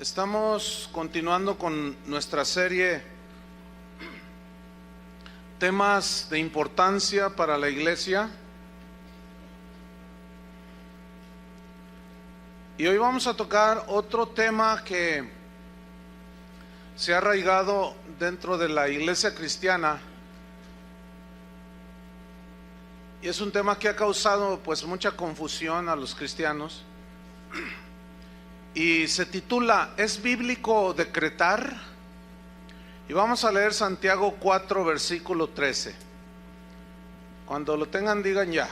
Estamos continuando con nuestra serie Temas de importancia para la iglesia. Y hoy vamos a tocar otro tema que se ha arraigado dentro de la iglesia cristiana. Y es un tema que ha causado pues mucha confusión a los cristianos. Y se titula ¿Es bíblico decretar? Y vamos a leer Santiago 4 versículo 13. Cuando lo tengan digan ya.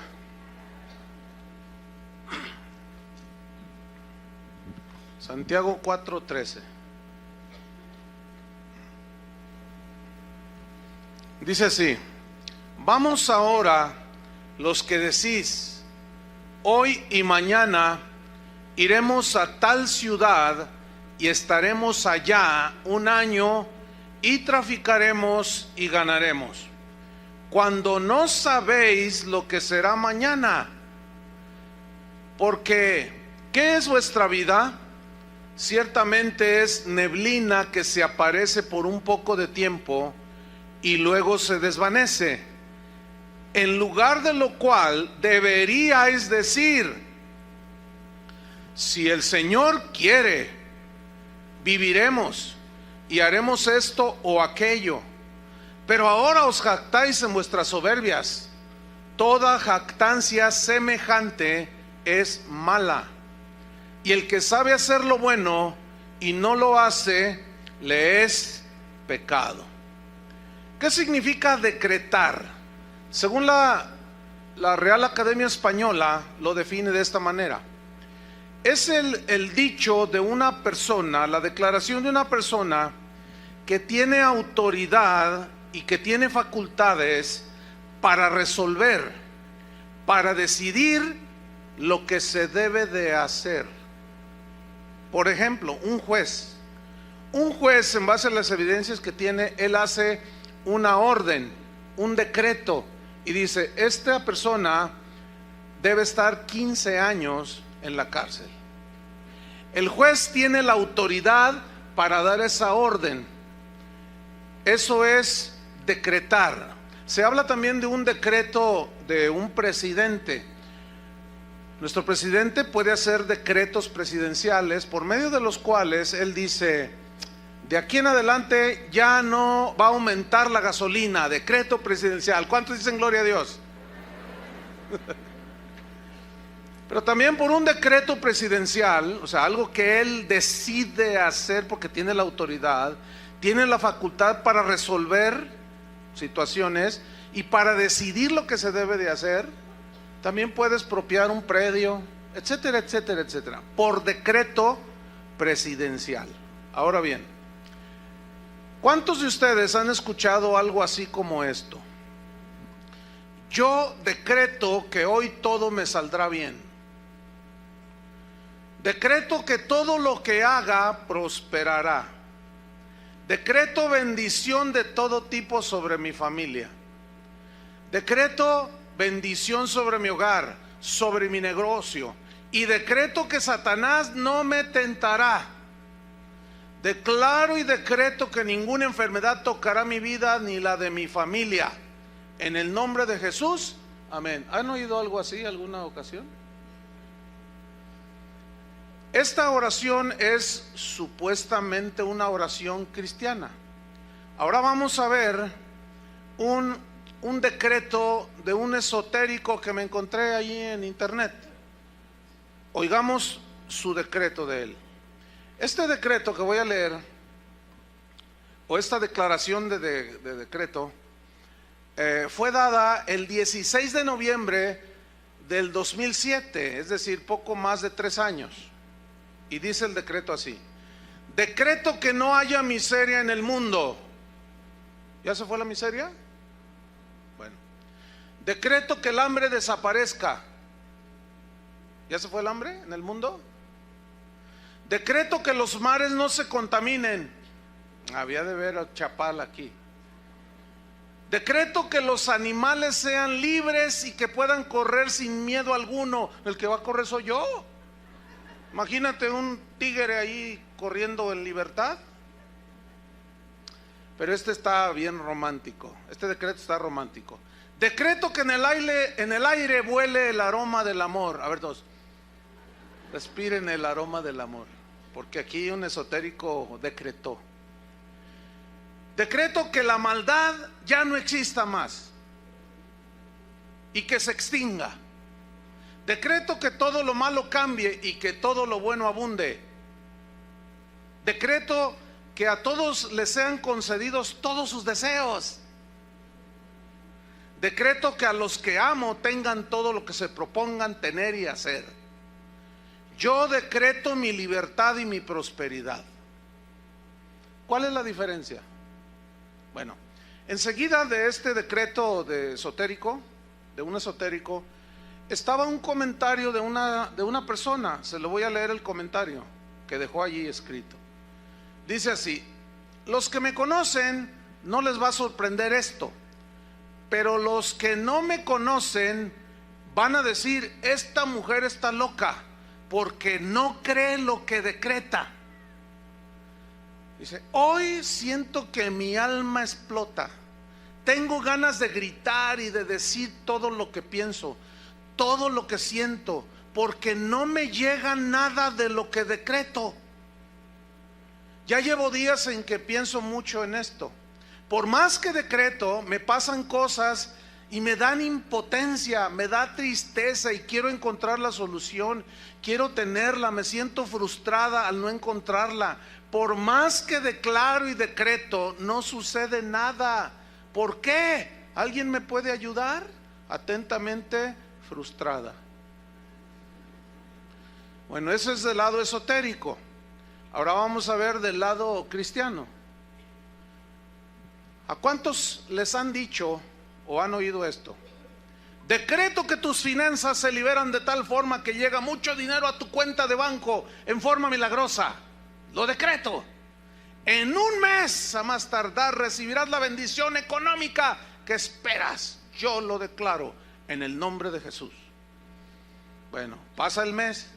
Santiago 4:13. Dice así: vamos ahora los que decís, hoy y mañana iremos a tal ciudad y estaremos allá un año y traficaremos y ganaremos, cuando no sabéis lo que será mañana. Porque ¿qué es vuestra vida? Ciertamente es neblina que se aparece por un poco de tiempo y luego se desvanece. En lugar de lo cual deberíais decir, si el Señor quiere, viviremos y haremos esto o aquello. Pero ahora os jactáis en vuestras soberbias. Toda jactancia semejante es mala. Y el que sabe hacer lo bueno y no lo hace, le es pecado. ¿Qué significa decretar? Según la Real Academia Española lo define de esta manera. Es el dicho de una persona, la declaración de una persona que tiene autoridad y que tiene facultades para resolver, para decidir lo que se debe de hacer. Por ejemplo, un juez en base a las evidencias que tiene, él hace una orden, un decreto y dice, esta persona debe estar 15 años en la cárcel. El juez tiene la autoridad para dar esa orden. Eso es decretar. Se habla también de un decreto de un presidente. Nuestro presidente puede hacer decretos presidenciales por medio de los cuales él dice, de aquí en adelante ya no va a aumentar la gasolina. Decreto presidencial. ¿Cuántos dicen gloria a Dios? Pero también por un decreto presidencial, o sea, algo que él decide hacer porque tiene la autoridad, tiene la facultad para resolver situaciones y para decidir lo que se debe de hacer. También puede expropiar un predio, etcétera, etcétera, etcétera, por decreto presidencial. Ahora bien, ¿cuántos de ustedes han escuchado algo así como esto? Yo decreto que hoy todo me saldrá bien. Decreto que todo lo que haga prosperará. Decreto bendición de todo tipo sobre mi familia. Decreto bendición sobre mi hogar, sobre mi negocio. Y decreto que Satanás no me tentará. Declaro y decreto que ninguna enfermedad tocará mi vida ni la de mi familia. En el nombre de Jesús, amén. ¿Han oído algo así alguna ocasión? Esta oración es supuestamente una oración cristiana. Ahora vamos a ver un decreto de un esotérico que me encontré allí en internet. Oigamos su decreto de él. Este decreto que voy a leer, o esta declaración de decreto, fue dada el 16 de noviembre del 2007, es decir, poco más de 3 años. Y dice el decreto así: decreto que no haya miseria en el mundo. ¿Ya se fue la miseria? Bueno. Decreto que el hambre desaparezca. ¿Ya se fue el hambre en el mundo? Decreto que los mares no se contaminen. Había de ver a Chapal aquí. Decreto que los animales sean libres y que puedan correr sin miedo alguno. El que va a correr soy yo. Imagínate un tigre ahí corriendo en libertad. Pero este está bien romántico. Este decreto está romántico. Decreto que en el aire vuele el aroma del amor. A ver, todos, respiren el aroma del amor, porque aquí un esotérico decretó. Decreto que la maldad ya no exista más y que se extinga. Decreto que todo lo malo cambie y que todo lo bueno abunde. Decreto que a todos les sean concedidos todos sus deseos. Decreto que a los que amo tengan todo lo que se propongan tener y hacer. Yo decreto mi libertad y mi prosperidad. ¿Cuál es la diferencia? Bueno, enseguida de este decreto de un esotérico, estaba un comentario de una persona. Se lo voy a leer el comentario que dejó allí escrito. Dice así: los que me conocen no les va a sorprender esto, pero los que no me conocen van a decir: esta mujer está loca, porque no cree lo que decreta. Dice: hoy siento que mi alma explota. Tengo ganas de gritar y de decir todo lo que pienso, todo lo que siento, porque no me llega nada de lo que decreto. Ya llevo días en que pienso mucho en esto. Por más que decreto, me pasan cosas y me dan impotencia, me da tristeza y quiero encontrar la solución, quiero tenerla, me siento frustrada al no encontrarla. Por más que declaro y decreto, no sucede nada. ¿Por qué? ¿Alguien me puede ayudar? Atentamente, frustrada. Bueno, eso es del lado esotérico. Ahora vamos a ver del lado cristiano. ¿A cuántos les han dicho o han oído esto? Decreto que tus finanzas se liberan de tal forma que llega mucho dinero a tu cuenta de banco en forma milagrosa. Lo decreto. En un mes a más tardar recibirás la bendición económica que esperas. Yo lo declaro en el nombre de Jesús. Bueno, pasa el mes,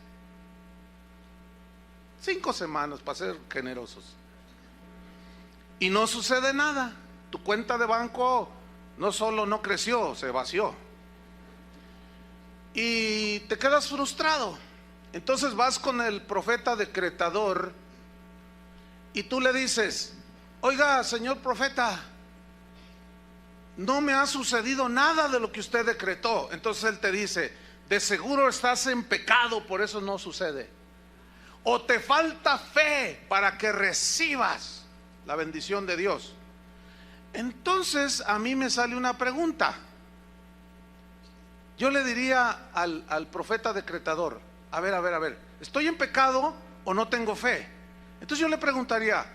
5 semanas para ser generosos, y no sucede nada. Tu cuenta de banco no solo no creció, se vació, y te quedas frustrado. Entonces vas con el profeta decretador y tú le dices: oiga, señor profeta, no me ha sucedido nada de lo que usted decretó. Entonces él te dice: de seguro estás en pecado, por eso no sucede. O te falta fe para que recibas la bendición de Dios. Entonces a mí me sale una pregunta. Yo le diría al profeta decretador: a ver, ¿estoy en pecado o no tengo fe? Entonces yo le preguntaría: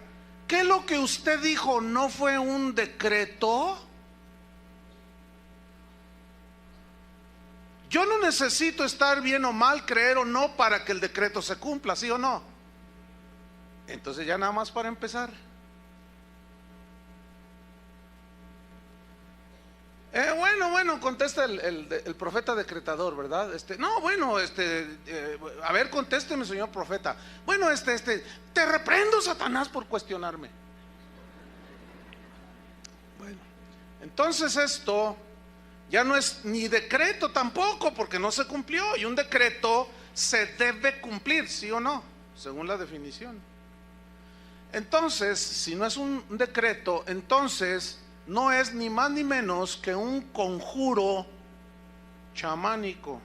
¿qué lo que usted dijo no fue un decreto? Yo no necesito estar bien o mal, creer o no, para que el decreto se cumpla, ¿sí o no? Entonces ya nada más para empezar. Bueno, contesta el profeta decretador, ¿verdad? A ver, contésteme, señor profeta. Bueno, te reprendo, Satanás, por cuestionarme. Bueno, entonces esto ya no es ni decreto tampoco, porque no se cumplió, y un decreto se debe cumplir, ¿sí o no? Según la definición. Entonces, si no es un decreto, entonces no es ni más ni menos que un conjuro chamánico.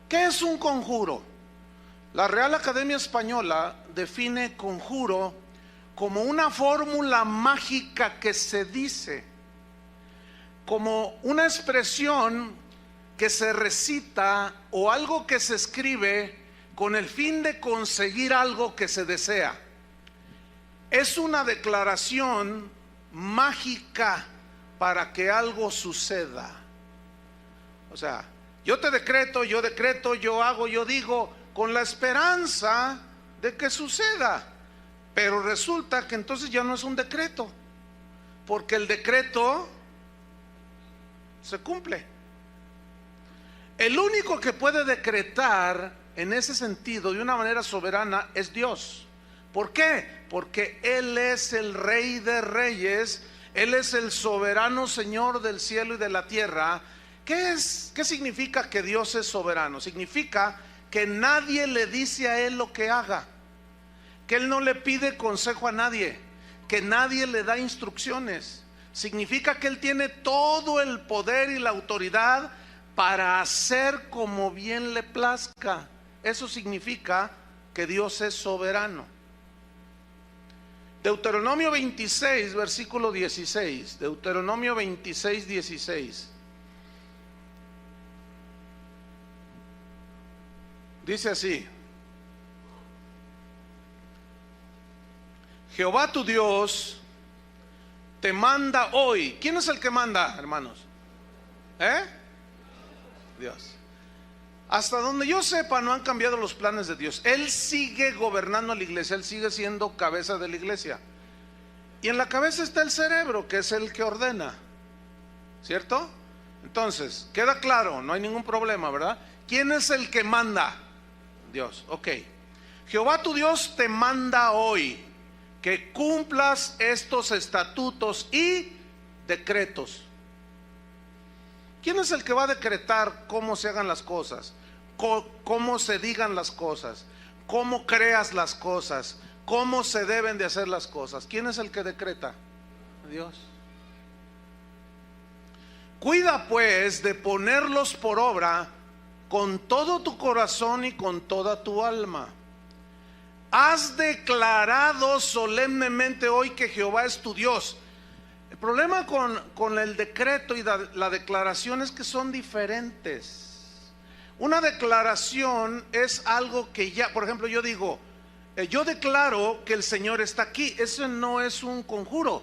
¿Qué es un conjuro? La Real Academia Española define conjuro como una fórmula mágica que se dice, como una expresión que se recita o algo que se escribe con el fin de conseguir algo que se desea. Es una declaración mágica para que algo suceda. O sea, yo decreto, yo hago, yo digo, con la esperanza de que suceda. Pero resulta que entonces ya no es un decreto, porque el decreto se cumple. El único que puede decretar en ese sentido, de una manera soberana, es Dios. ¿Por qué? Porque Él es el Rey de Reyes, Él es el soberano Señor del cielo y de la tierra. ¿Qué significa que Dios es soberano? Significa que nadie le dice a Él lo que haga, que Él no le pide consejo a nadie, que nadie le da instrucciones. Significa que Él tiene todo el poder y la autoridad para hacer como bien le plazca. Eso significa que Dios es soberano. Deuteronomio 26, versículo 16. Deuteronomio 26, 16. Dice así: Jehová tu Dios te manda hoy. ¿Quién es el que manda, hermanos? Dios. Hasta donde yo sepa, no han cambiado los planes de Dios. Él sigue gobernando la iglesia, Él sigue siendo cabeza de la iglesia. Y en la cabeza está el cerebro, que es el que ordena, ¿cierto? Entonces, queda claro, no hay ningún problema, ¿verdad? ¿Quién es el que manda? Dios, ok. Jehová tu Dios te manda hoy que cumplas estos estatutos y decretos. ¿Quién es el que va a decretar cómo se hagan las cosas? Cómo se digan las cosas, cómo creas las cosas, cómo se deben de hacer las cosas. ¿Quién es el que decreta? Dios. Cuida pues de ponerlos por obra con todo tu corazón y con toda tu alma. Has declarado solemnemente hoy que Jehová es tu Dios. El problema con el decreto y la declaración es que son diferentes. Una declaración es algo que ya, por ejemplo, yo digo, yo declaro que el Señor está aquí. Eso no es un conjuro,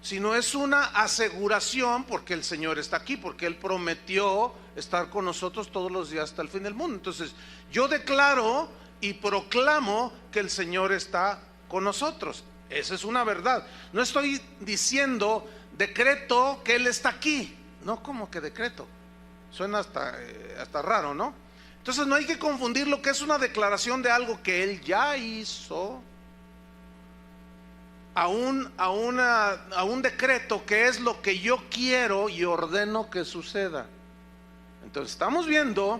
sino es una aseguración, porque el Señor está aquí, porque Él prometió estar con nosotros todos los días hasta el fin del mundo. Entonces, yo declaro y proclamo que el Señor está con nosotros. Esa es una verdad. No estoy diciendo decreto que Él está aquí. No, como que decreto. Suena hasta raro, ¿no? Entonces no hay que confundir lo que es una declaración de algo que Él ya hizo a un decreto que es lo que yo quiero y ordeno que suceda. Entonces estamos viendo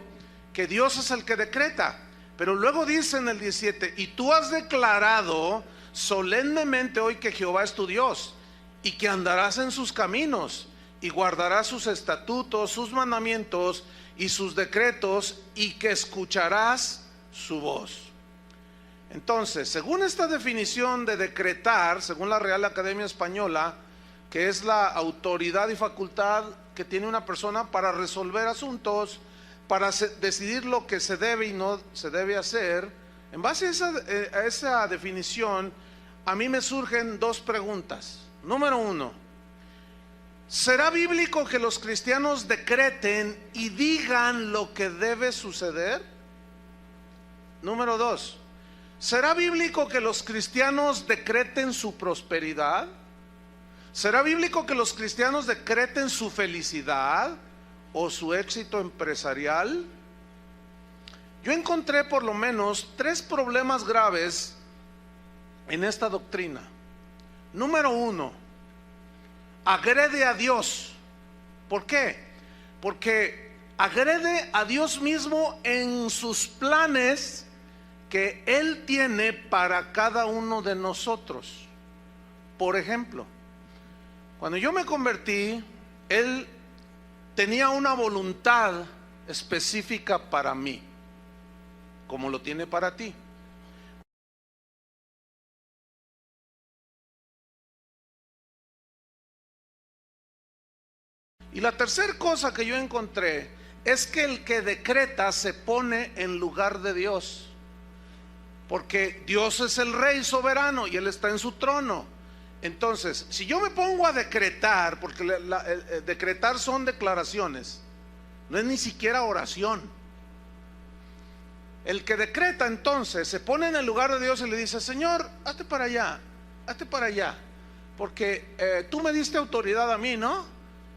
que Dios es el que decreta. Pero luego dice en el 17: y tú has declarado solemnemente hoy que Jehová es tu Dios, y que andarás en sus caminos, y guardarás sus estatutos, sus mandamientos y sus decretos, y que escucharás su voz. Entonces, según esta definición de decretar, según la Real Academia Española, que es la autoridad y facultad que tiene una persona para resolver asuntos, para decidir lo que se debe y no se debe hacer, en base a esa definición, a mí me surgen dos preguntas. Número uno: ¿será bíblico que los cristianos decreten y digan lo que debe suceder? Número dos: ¿será bíblico que los cristianos decreten su prosperidad? ¿Será bíblico que los cristianos decreten su felicidad o su éxito empresarial? Yo encontré por lo menos tres problemas graves en esta doctrina. Número uno: agrede a Dios. ¿Por qué? Porque agrede a Dios mismo en sus planes que Él tiene para cada uno de nosotros. Por ejemplo, cuando yo me convertí, Él tenía una voluntad específica para mí, como lo tiene para ti. Y la tercera cosa que yo encontré es que el que decreta se pone en lugar de Dios, porque Dios es el Rey soberano y Él está en su trono. Entonces, si yo me pongo a decretar, porque decretar son declaraciones, no es ni siquiera oración. El que decreta entonces se pone en el lugar de Dios y le dice: Señor, hazte para allá, porque tú me diste autoridad a mí, ¿no?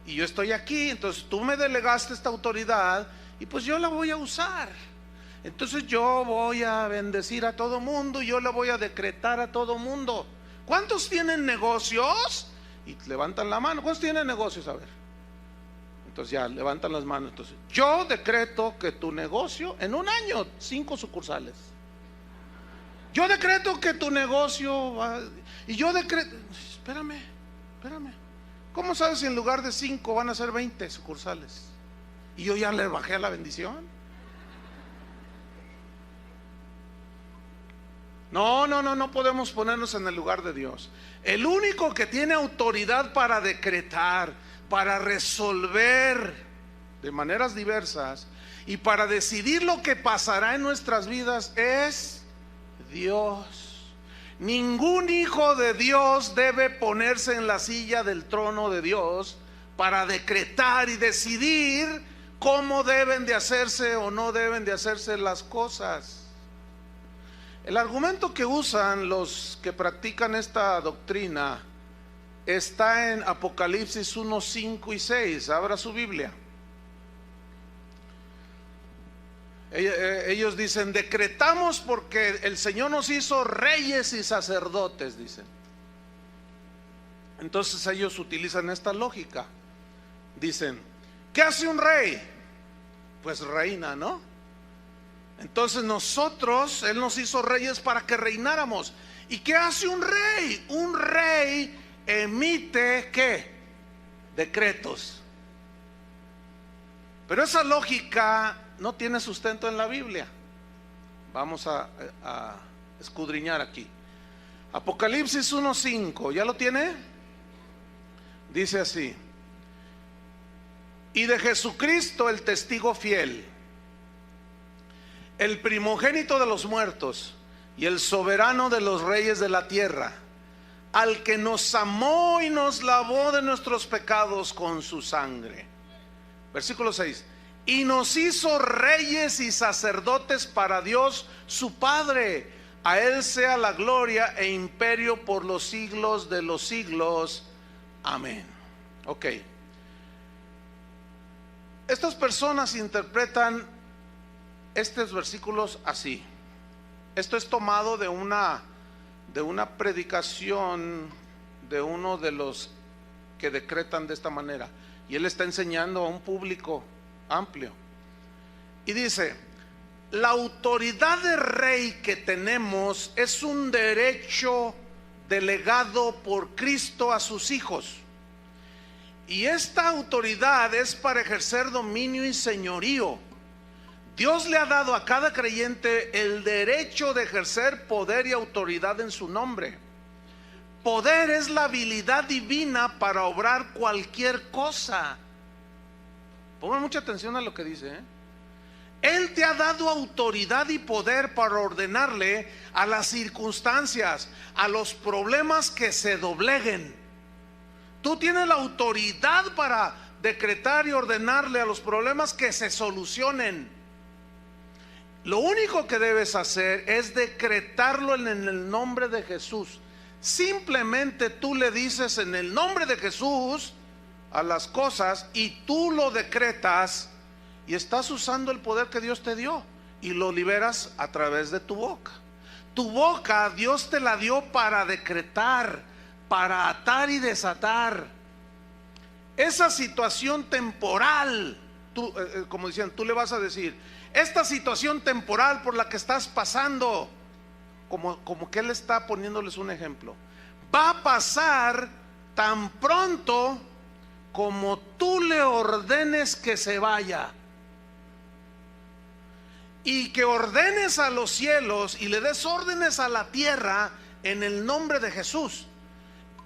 Y yo estoy aquí, entonces tú me delegaste esta autoridad y pues yo la voy a usar. Entonces yo voy a bendecir a todo mundo, yo le voy a decretar a todo mundo. ¿Cuántos tienen negocios? Y levantan la mano. ¿Cuántos tienen negocios? A ver. Entonces ya levantan las manos. Entonces, yo decreto que tu negocio en un año, 5 sucursales. Yo decreto que tu negocio va, y yo decreto, espérame. ¿Cómo sabes si en lugar de 5 van a ser 20 sucursales? Y yo ya le bajé a la bendición. No podemos ponernos en el lugar de Dios. El único que tiene autoridad para decretar, para resolver de maneras diversas y para decidir lo que pasará en nuestras vidas es Dios. Ningún hijo de Dios debe ponerse en la silla del trono de Dios para decretar y decidir cómo deben de hacerse o no deben de hacerse las cosas. El argumento que usan los que practican esta doctrina está en Apocalipsis 1, 5 y 6. Abra su Biblia. Ellos dicen: decretamos porque el Señor nos hizo reyes y sacerdotes, dicen. Entonces ellos utilizan esta lógica. Dicen: ¿qué hace un rey? Pues reina, ¿no? Entonces nosotros, Él nos hizo reyes para que reináramos. ¿Y qué hace un rey? Un rey emite ¿qué? Decretos. Pero esa lógica no tiene sustento en la Biblia. Vamos a escudriñar aquí. Apocalipsis 1:5, ¿ya lo tiene? Dice así: y de Jesucristo, el testigo fiel, el primogénito de los muertos y el soberano de los reyes de la tierra, al que nos amó y nos lavó de nuestros pecados con su sangre. Versículo 6: y nos hizo reyes y sacerdotes para Dios su Padre. A Él sea la gloria e imperio por los siglos de los siglos. Amén. Ok. Estas personas interpretan estos versículos así. Esto es tomado de una predicación de uno de los que decretan de esta manera, y él está enseñando a un público amplio y dice: la autoridad de rey que tenemos es un derecho delegado por Cristo a sus hijos, y esta autoridad es para ejercer dominio y señorío. Dios le ha dado a cada creyente el derecho de ejercer poder y autoridad en su nombre. Poder es la habilidad divina para obrar cualquier cosa. Pongan mucha atención a lo que dice, ¿eh? Él te ha dado autoridad y poder para ordenarle a las circunstancias, a los problemas que se dobleguen. Tú tienes la autoridad para decretar y ordenarle a los problemas que se solucionen. Lo único que debes hacer es decretarlo en el nombre de Jesús. Simplemente tú le dices en el nombre de Jesús a las cosas y tú lo decretas, y estás usando el poder que Dios te dio y lo liberas a través de tu boca. Tu boca Dios te la dio para decretar, para atar y desatar. Esa situación temporal, como decían, tú le vas a decir: esta situación temporal por la que estás pasando, como que él está poniéndoles un ejemplo, va a pasar tan pronto como tú le ordenes que se vaya, y que ordenes a los cielos y le des órdenes a la tierra en el nombre de Jesús.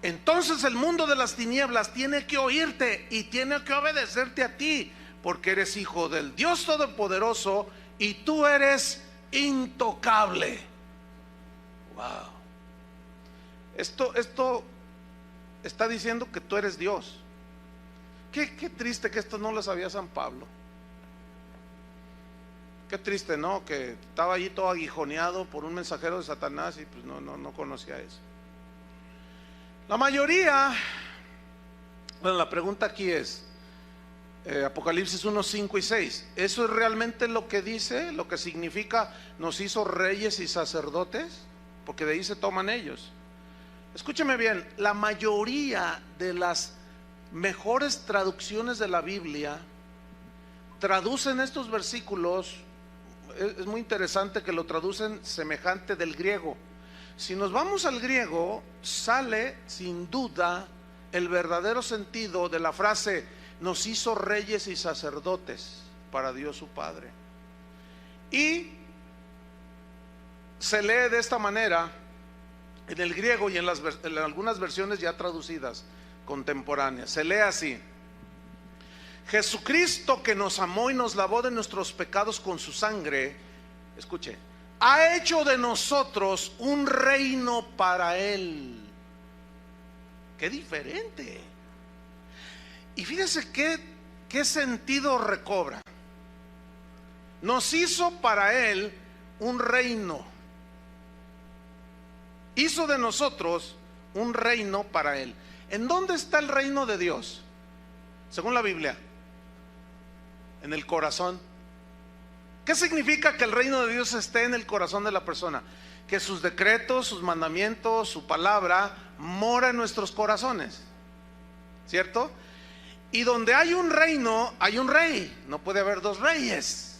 Entonces el mundo de las tinieblas tiene que oírte y tiene que obedecerte a ti, porque eres hijo del Dios Todopoderoso y tú eres intocable. Wow. Esto está diciendo que tú eres Dios. Qué triste que esto no lo sabía San Pablo. Qué triste, ¿no? Que estaba allí todo aguijoneado por un mensajero de Satanás y pues no conocía eso. La mayoría, bueno, la pregunta aquí es: Apocalipsis 1, 5 y 6. ¿Eso es realmente lo que dice? ¿Lo que significa nos hizo reyes y sacerdotes? Porque de ahí se toman ellos. Escúcheme bien, la mayoría de las mejores traducciones de la Biblia traducen estos versículos. Es muy interesante que lo traducen semejante del griego. Si nos vamos al griego, sale sin duda el verdadero sentido de la frase nos hizo reyes y sacerdotes para Dios su Padre. Y se lee de esta manera en el griego y en algunas versiones ya traducidas contemporáneas. Se lee así: Jesucristo, que nos amó y nos lavó de nuestros pecados con su sangre, escuche, ha hecho de nosotros un reino para Él. ¡Qué diferente! Y fíjese qué sentido recobra. Nos hizo para Él un reino. Hizo de nosotros un reino para Él. ¿En dónde está el reino de Dios? Según la Biblia, en el corazón. ¿Qué significa que el reino de Dios esté en el corazón de la persona? Que sus decretos, sus mandamientos, su palabra mora en nuestros corazones, ¿cierto? Y donde hay un reino, hay un rey. No puede haber dos reyes.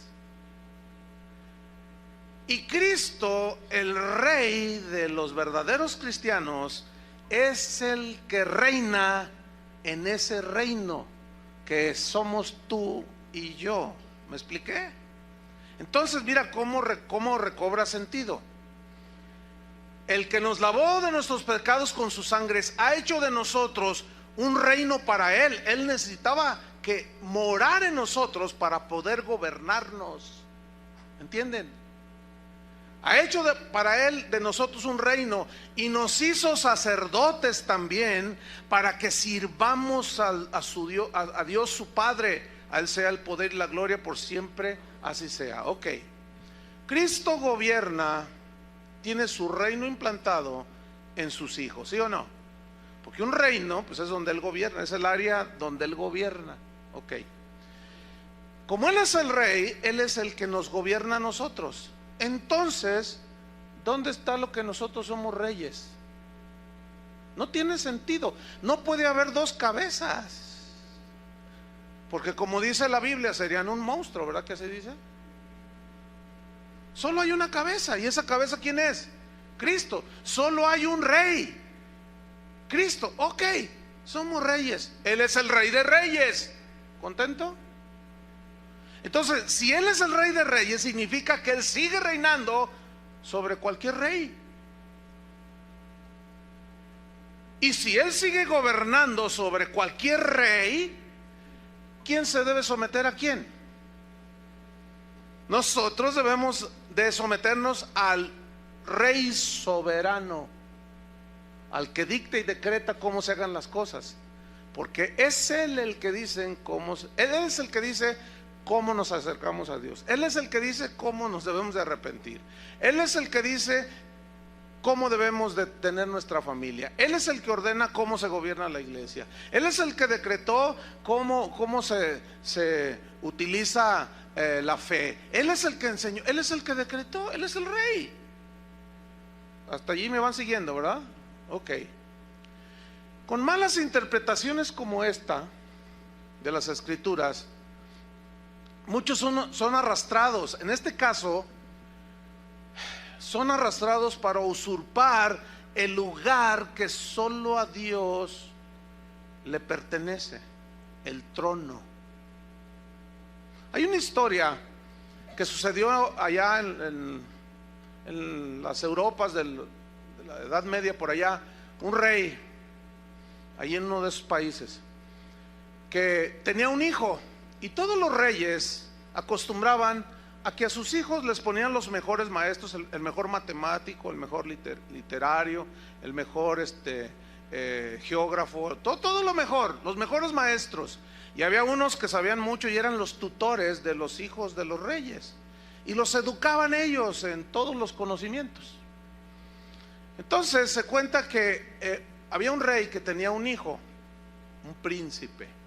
Y Cristo, el rey de los verdaderos cristianos, es el que reina en ese reino que somos tú y yo. ¿Me expliqué? Entonces mira cómo recobra sentido. El que nos lavó de nuestros pecados con sus sangres ha hecho de nosotros un reino para Él. Él necesitaba que morar en nosotros para poder gobernarnos. ¿Entienden? Ha hecho para Él de nosotros un reino y nos hizo sacerdotes también para que sirvamos a Dios su Padre. A Él sea el poder y la gloria por siempre, así sea. Ok, Cristo gobierna, tiene su reino implantado en sus hijos, ¿sí o no? Porque un reino, pues es donde Él gobierna, es el área donde Él gobierna. Ok, como Él es el rey, Él es el que nos gobierna a nosotros. Entonces, ¿dónde está lo que nosotros somos reyes? No tiene sentido. No puede haber dos cabezas, porque como dice la Biblia, serían un monstruo, ¿verdad que se dice? Solo hay una cabeza, y esa cabeza ¿quién es? Cristo. Solo hay un rey, Cristo. Ok, somos reyes. Él es el rey de reyes. ¿Contento? Entonces, si Él es el rey de reyes, significa que Él sigue reinando sobre cualquier rey. Y si Él sigue gobernando sobre cualquier rey, ¿quién se debe someter a quién? Nosotros debemos de someternos al rey soberano, al que dicta y decreta cómo se hagan las cosas, porque es Él el que dice Él es el que dice cómo nos acercamos a Dios. Él es el que dice cómo nos debemos de arrepentir. Él es el que dice cómo debemos de tener nuestra familia. Él es el que ordena cómo se gobierna la iglesia. Él es el que decretó cómo se utiliza la fe. Él es el que enseñó. Él es el que decretó. Él es el rey. Hasta allí me van siguiendo, ¿verdad? Ok. Con malas interpretaciones como esta de las escrituras, muchos son arrastrados. En este caso, son arrastrados para usurpar el lugar que solo a Dios le pertenece, el trono. Hay una historia que sucedió allá en las Europas de la Edad Media, por allá. Un rey, allí en uno de esos países, que tenía un hijo. Y todos los reyes acostumbraban a que a sus hijos les ponían los mejores maestros, el mejor matemático, el mejor literario, el mejor geógrafo, todo lo mejor, los mejores maestros. Y había unos que sabían mucho y eran los tutores de los hijos de los reyes, y los educaban ellos en todos los conocimientos. Entonces se cuenta que había un rey que tenía un hijo, un príncipe.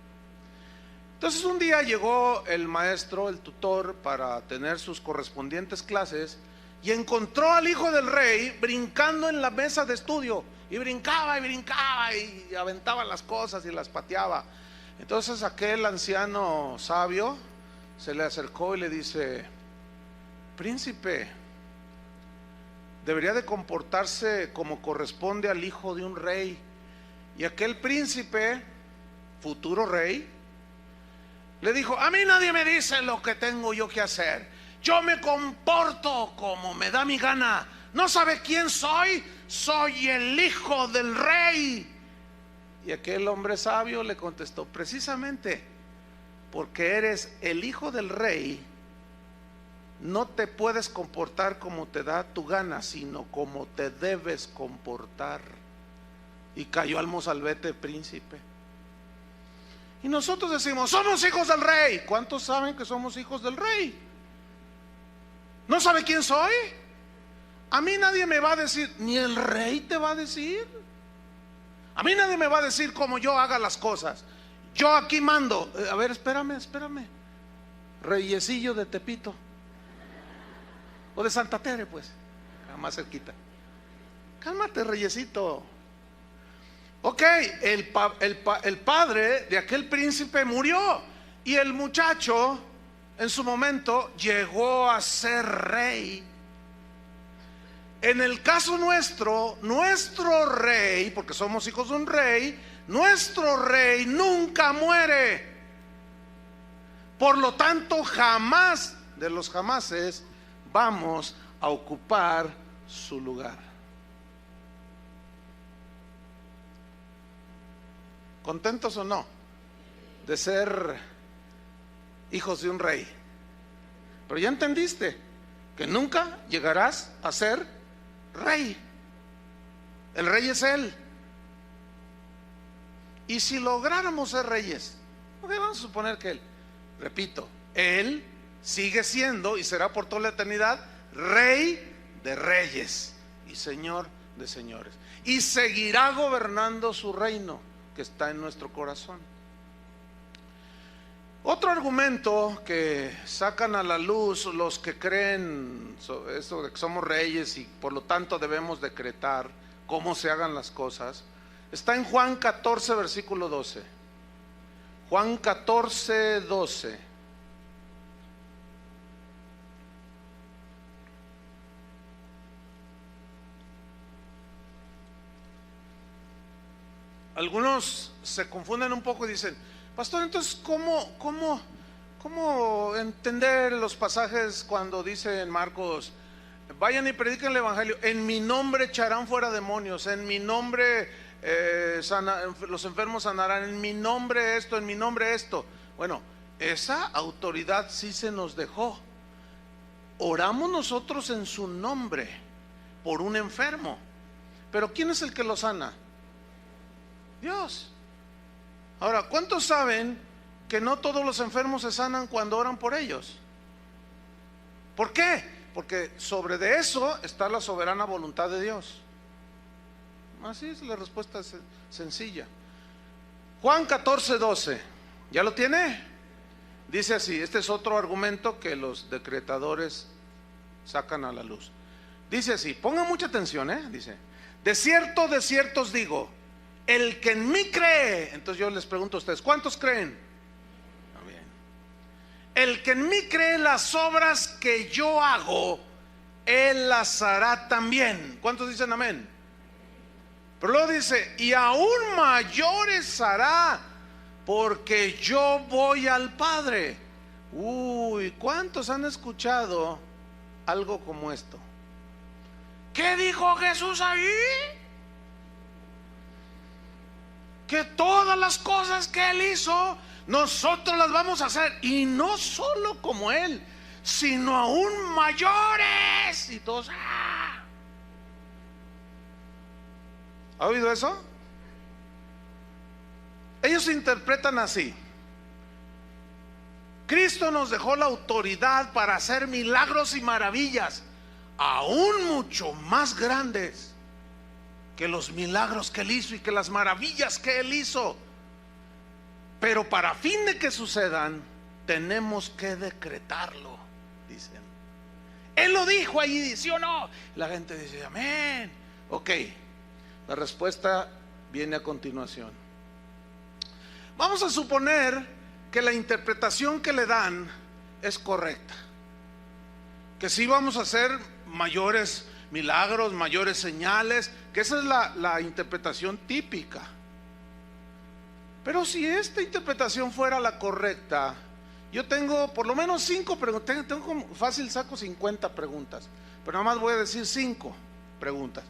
Entonces un día llegó el maestro, el tutor, para tener sus correspondientes clases, y encontró al hijo del rey brincando en la mesa de estudio, y brincaba y aventaba las cosas y las pateaba. Entonces aquel anciano sabio se le acercó y le dice: príncipe, debería de comportarse como corresponde al hijo de un rey. Y aquel príncipe, futuro rey, le dijo: a mí nadie me dice lo que tengo yo que hacer, yo me comporto como me da mi gana. ¿No sabe quién soy? Soy el hijo del rey. Y aquel hombre sabio le contestó: precisamente porque eres el hijo del rey, no te puedes comportar como te da tu gana, sino como te debes comportar. Y cayó al mozalbete príncipe. Y nosotros decimos: somos hijos del rey. ¿Cuántos saben que somos hijos del rey? ¿No sabe quién soy? A mí nadie me va a decir, ni el rey te va a decir. A mí nadie me va a decir cómo yo haga las cosas. Yo aquí mando. A ver, espérame. Reyesillo de Tepito o de Santa Tere, pues, más cerquita. Cálmate, reyesito. Ok, el padre de aquel príncipe murió, y el muchacho en su momento llegó a ser rey. En el caso nuestro, nuestro rey, porque somos hijos de un rey, nuestro rey nunca muere. Por lo tanto, jamás de los jamases vamos a ocupar su lugar. ¿Contentos o no de ser hijos de un rey? Pero ya entendiste que nunca llegarás a ser rey. El rey es Él. Y si lográramos ser reyes, ok, vamos a suponer que Él, repito, Él sigue siendo y será por toda la eternidad Rey de reyes y Señor de señores, y seguirá gobernando su reino que está en nuestro corazón. Otro argumento que sacan a la luz los que creen eso de que somos reyes y por lo tanto debemos decretar cómo se hagan las cosas, está en Juan 14, versículo 12. Juan 14, 12. Algunos se confunden un poco y dicen: pastor, entonces ¿cómo entender los pasajes cuando dice en Marcos: vayan y prediquen el evangelio, en mi nombre echarán fuera demonios, en mi nombre los enfermos sanarán, en mi nombre esto, en mi nombre esto? Bueno, esa autoridad sí se nos dejó. Oramos nosotros en su nombre por un enfermo, pero ¿quién es el que lo sana? Dios. Ahora, ¿cuántos saben que no todos los enfermos se sanan cuando oran por ellos? ¿Por qué? Porque sobre de eso está la soberana voluntad de Dios. Así es, la respuesta es sencilla. Juan 14, 12. ¿Ya lo tiene? Dice así, este es otro argumento que los decretadores sacan a la luz. Dice así, pongan mucha atención, dice: de cierto os digo, el que en mí cree. Entonces yo les pregunto a ustedes, ¿cuántos creen? Bien. El que en mí cree, las obras que yo hago, él las hará también. ¿Cuántos dicen amén? Pero luego dice: y aún mayores hará, porque yo voy al Padre. Uy, ¿cuántos han escuchado algo como esto? ¿Qué dijo Jesús ahí? Que todas las cosas que Él hizo, nosotros las vamos a hacer, y no solo como Él, sino aún mayores. Y todos, ¡ah! ¿Ha oído eso? Ellos interpretan así: Cristo nos dejó la autoridad para hacer milagros y maravillas, aún mucho más grandes que los milagros que Él hizo y que las maravillas que Él hizo. pero para fin de que sucedan, tenemos que decretarlo, dicen. Él lo dijo allí, ¿sí o no? La gente dice, amén. Ok, la respuesta viene a continuación. Vamos a suponer que la interpretación que le dan es correcta, que sí vamos a hacer mayores milagros, mayores señales, que esa es la interpretación típica. Pero si esta interpretación fuera la correcta, yo tengo por lo menos 5 preguntas. Tengo como fácil, saco 50 preguntas, pero nada más voy a decir 5 preguntas.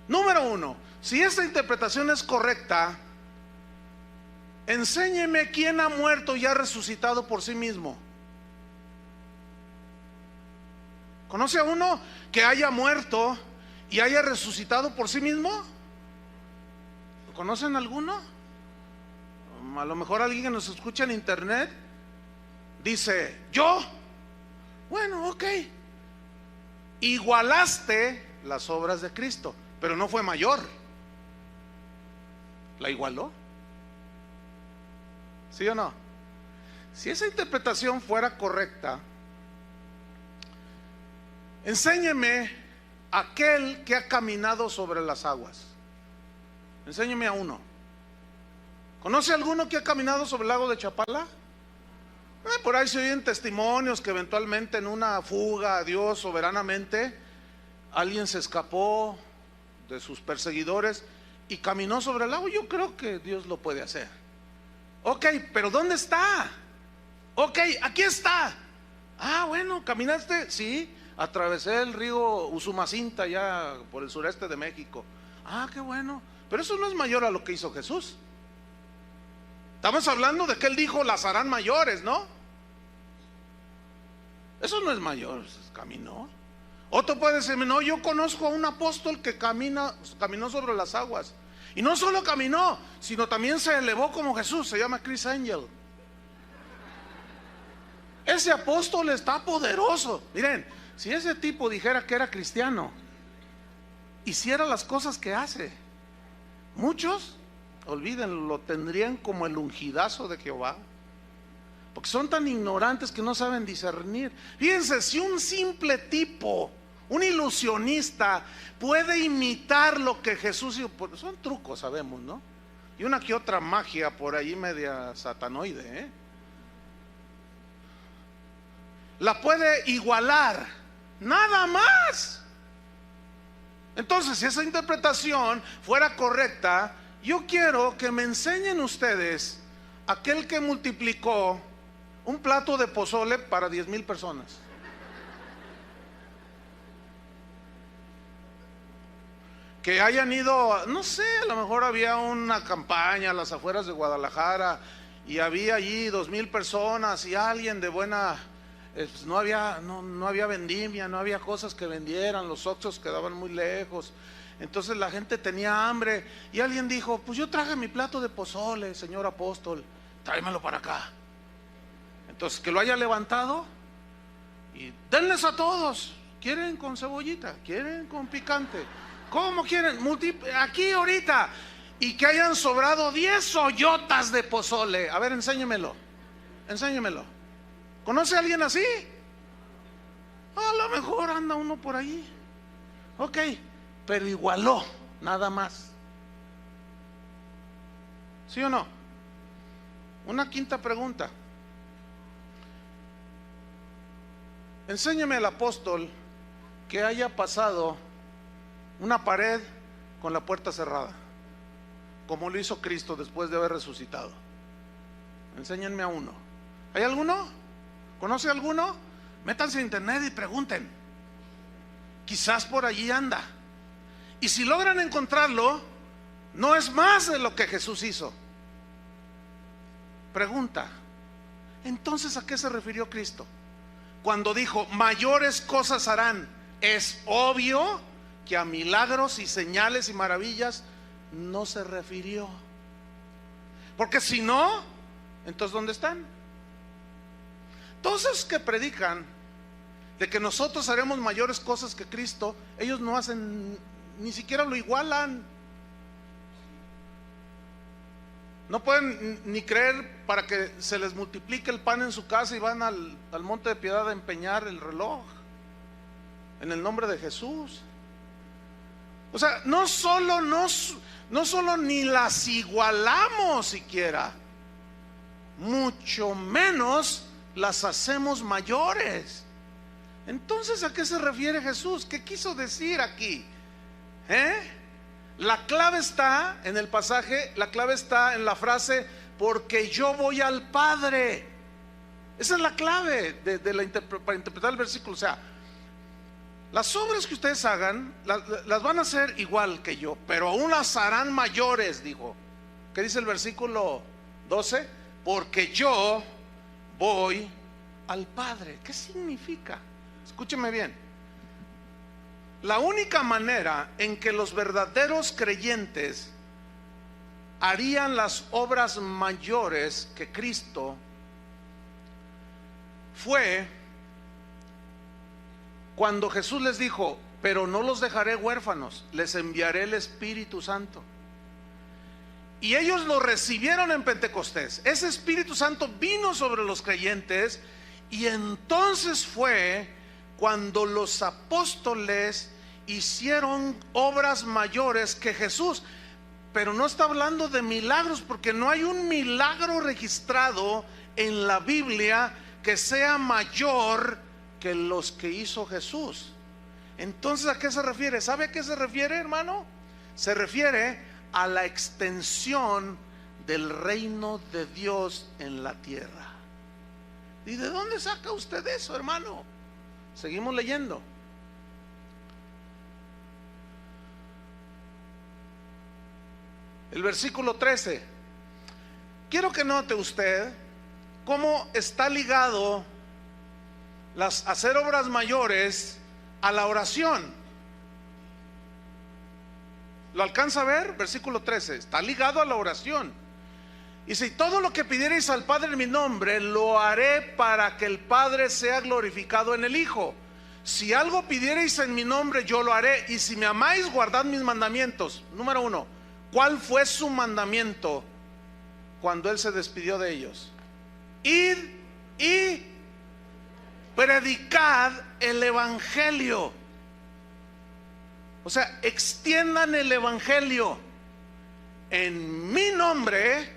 Número 1, si esta interpretación es correcta, enséñeme quién ha muerto y ha resucitado por sí mismo. ¿Conoce a uno que haya muerto y haya resucitado por sí mismo? ¿Conocen alguno? A lo mejor alguien que nos escucha en internet dice, ¿yo? Bueno, ok. Igualaste las obras de Cristo, pero no fue mayor. ¿La igualó? ¿Sí o no? Si esa interpretación fuera correcta, enséñeme aquel que ha caminado sobre las aguas. Enséñeme a uno. ¿Conoce alguno que ha caminado sobre el lago de Chapala? Por ahí se oyen testimonios que eventualmente en una fuga a Dios soberanamente alguien se escapó de sus perseguidores y caminó sobre el lago. Yo creo que Dios lo puede hacer. Ok, pero ¿dónde está? Ok, aquí está. Ah, bueno, ¿caminaste? Sí, atravesé el río Usumacinta ya por el sureste de México. Ah, qué bueno. Pero eso no es mayor a lo que hizo Jesús. Estamos hablando de que Él dijo, las harán mayores, ¿no? Eso no es mayor, caminó. Otro puede decirme, no, yo conozco a un apóstol que caminó sobre las aguas. Y no solo caminó, sino también se elevó como Jesús, se llama Chris Angel. Ese apóstol está poderoso. Miren, si ese tipo dijera que era cristiano, hiciera las cosas que hace, muchos, olvídenlo, lo tendrían como el ungidazo de Jehová, porque son tan ignorantes que no saben discernir. Fíjense, si un simple tipo, un ilusionista, puede imitar lo que Jesús hizo, son trucos, sabemos, ¿no? Y una que otra magia por ahí media satanoide, ¿eh? La puede igualar, nada más. Entonces, si esa interpretación fuera correcta, yo quiero que me enseñen ustedes aquel que multiplicó un plato de pozole para 10,000 personas. Que hayan ido, no sé, a lo mejor había una campaña a las afueras de Guadalajara y había allí 2,000 personas y alguien de buena, pues no había vendimia, no había cosas que vendieran, los oxxos quedaban muy lejos. Entonces la gente tenía hambre y alguien dijo, pues yo traje mi plato de pozole, señor apóstol, tráemelo para acá. Entonces que lo haya levantado y denles a todos. ¿Quieren con cebollita? ¿Quieren con picante? ¿Cómo quieren? Aquí ahorita. Y que hayan sobrado 10 hoyotas de pozole. A ver, enséñemelo. ¿Conoce a alguien así? A lo mejor anda uno por ahí. Ok, pero igualó, nada más. ¿Sí o no? Una quinta pregunta. Enséñeme al apóstol que haya pasado una pared con la puerta cerrada, como lo hizo Cristo después de haber resucitado. Enséñenme a uno. ¿Hay alguno? ¿Conoce alguno? Métanse a internet y pregunten. Quizás por allí anda. Y si logran encontrarlo, no es más de lo que Jesús hizo. Pregunta: entonces, ¿a qué se refirió Cristo cuando dijo mayores cosas harán? Es obvio que a milagros y señales y maravillas no se refirió, porque si no, entonces ¿dónde están? Todos esos que predican de que nosotros haremos mayores cosas que Cristo, ellos no hacen, ni siquiera lo igualan. No pueden ni creer para que se les multiplique el pan en su casa y van al monte de Piedad a empeñar el reloj en el nombre de Jesús. O sea, no solo ni las igualamos siquiera, mucho menos las hacemos mayores. Entonces, ¿a qué se refiere Jesús? ¿Qué quiso decir aquí? La clave está en el pasaje, la clave está en la frase, porque yo voy al Padre. Esa es la clave para interpretar el versículo. O sea, las obras que ustedes hagan las van a hacer igual que yo, pero aún las harán mayores, dijo. ¿Qué dice el versículo 12? Porque yo voy al Padre. ¿Qué significa? Escúcheme bien. La única manera en que los verdaderos creyentes harían las obras mayores que Cristo fue cuando Jesús les dijo: pero no los dejaré huérfanos, les enviaré el Espíritu Santo. Y ellos lo recibieron en Pentecostés. Ese Espíritu Santo vino sobre los creyentes, y entonces fue cuando los apóstoles hicieron obras mayores que Jesús. Pero no está hablando de milagros, porque no hay un milagro registrado en la Biblia que sea mayor que los que hizo Jesús. Entonces, ¿a qué se refiere? ¿Sabe a qué se refiere, hermano? Se refiere a la extensión del reino de Dios en la tierra. ¿Y de dónde saca usted eso, hermano? Seguimos leyendo. El versículo 13. Quiero que note usted cómo está ligado hacer obras mayores a la oración. ¿Lo alcanza a ver? Versículo 13. Está ligado a la oración. Y si todo lo que pidierais al Padre en mi nombre, lo haré para que el Padre sea glorificado en el Hijo. Si algo pidierais en mi nombre, yo lo haré. Y si me amáis, guardad mis mandamientos. Número 1. ¿Cuál fue su mandamiento cuando Él se despidió de ellos? Id y predicad el Evangelio. O sea, extiendan el Evangelio. En mi nombre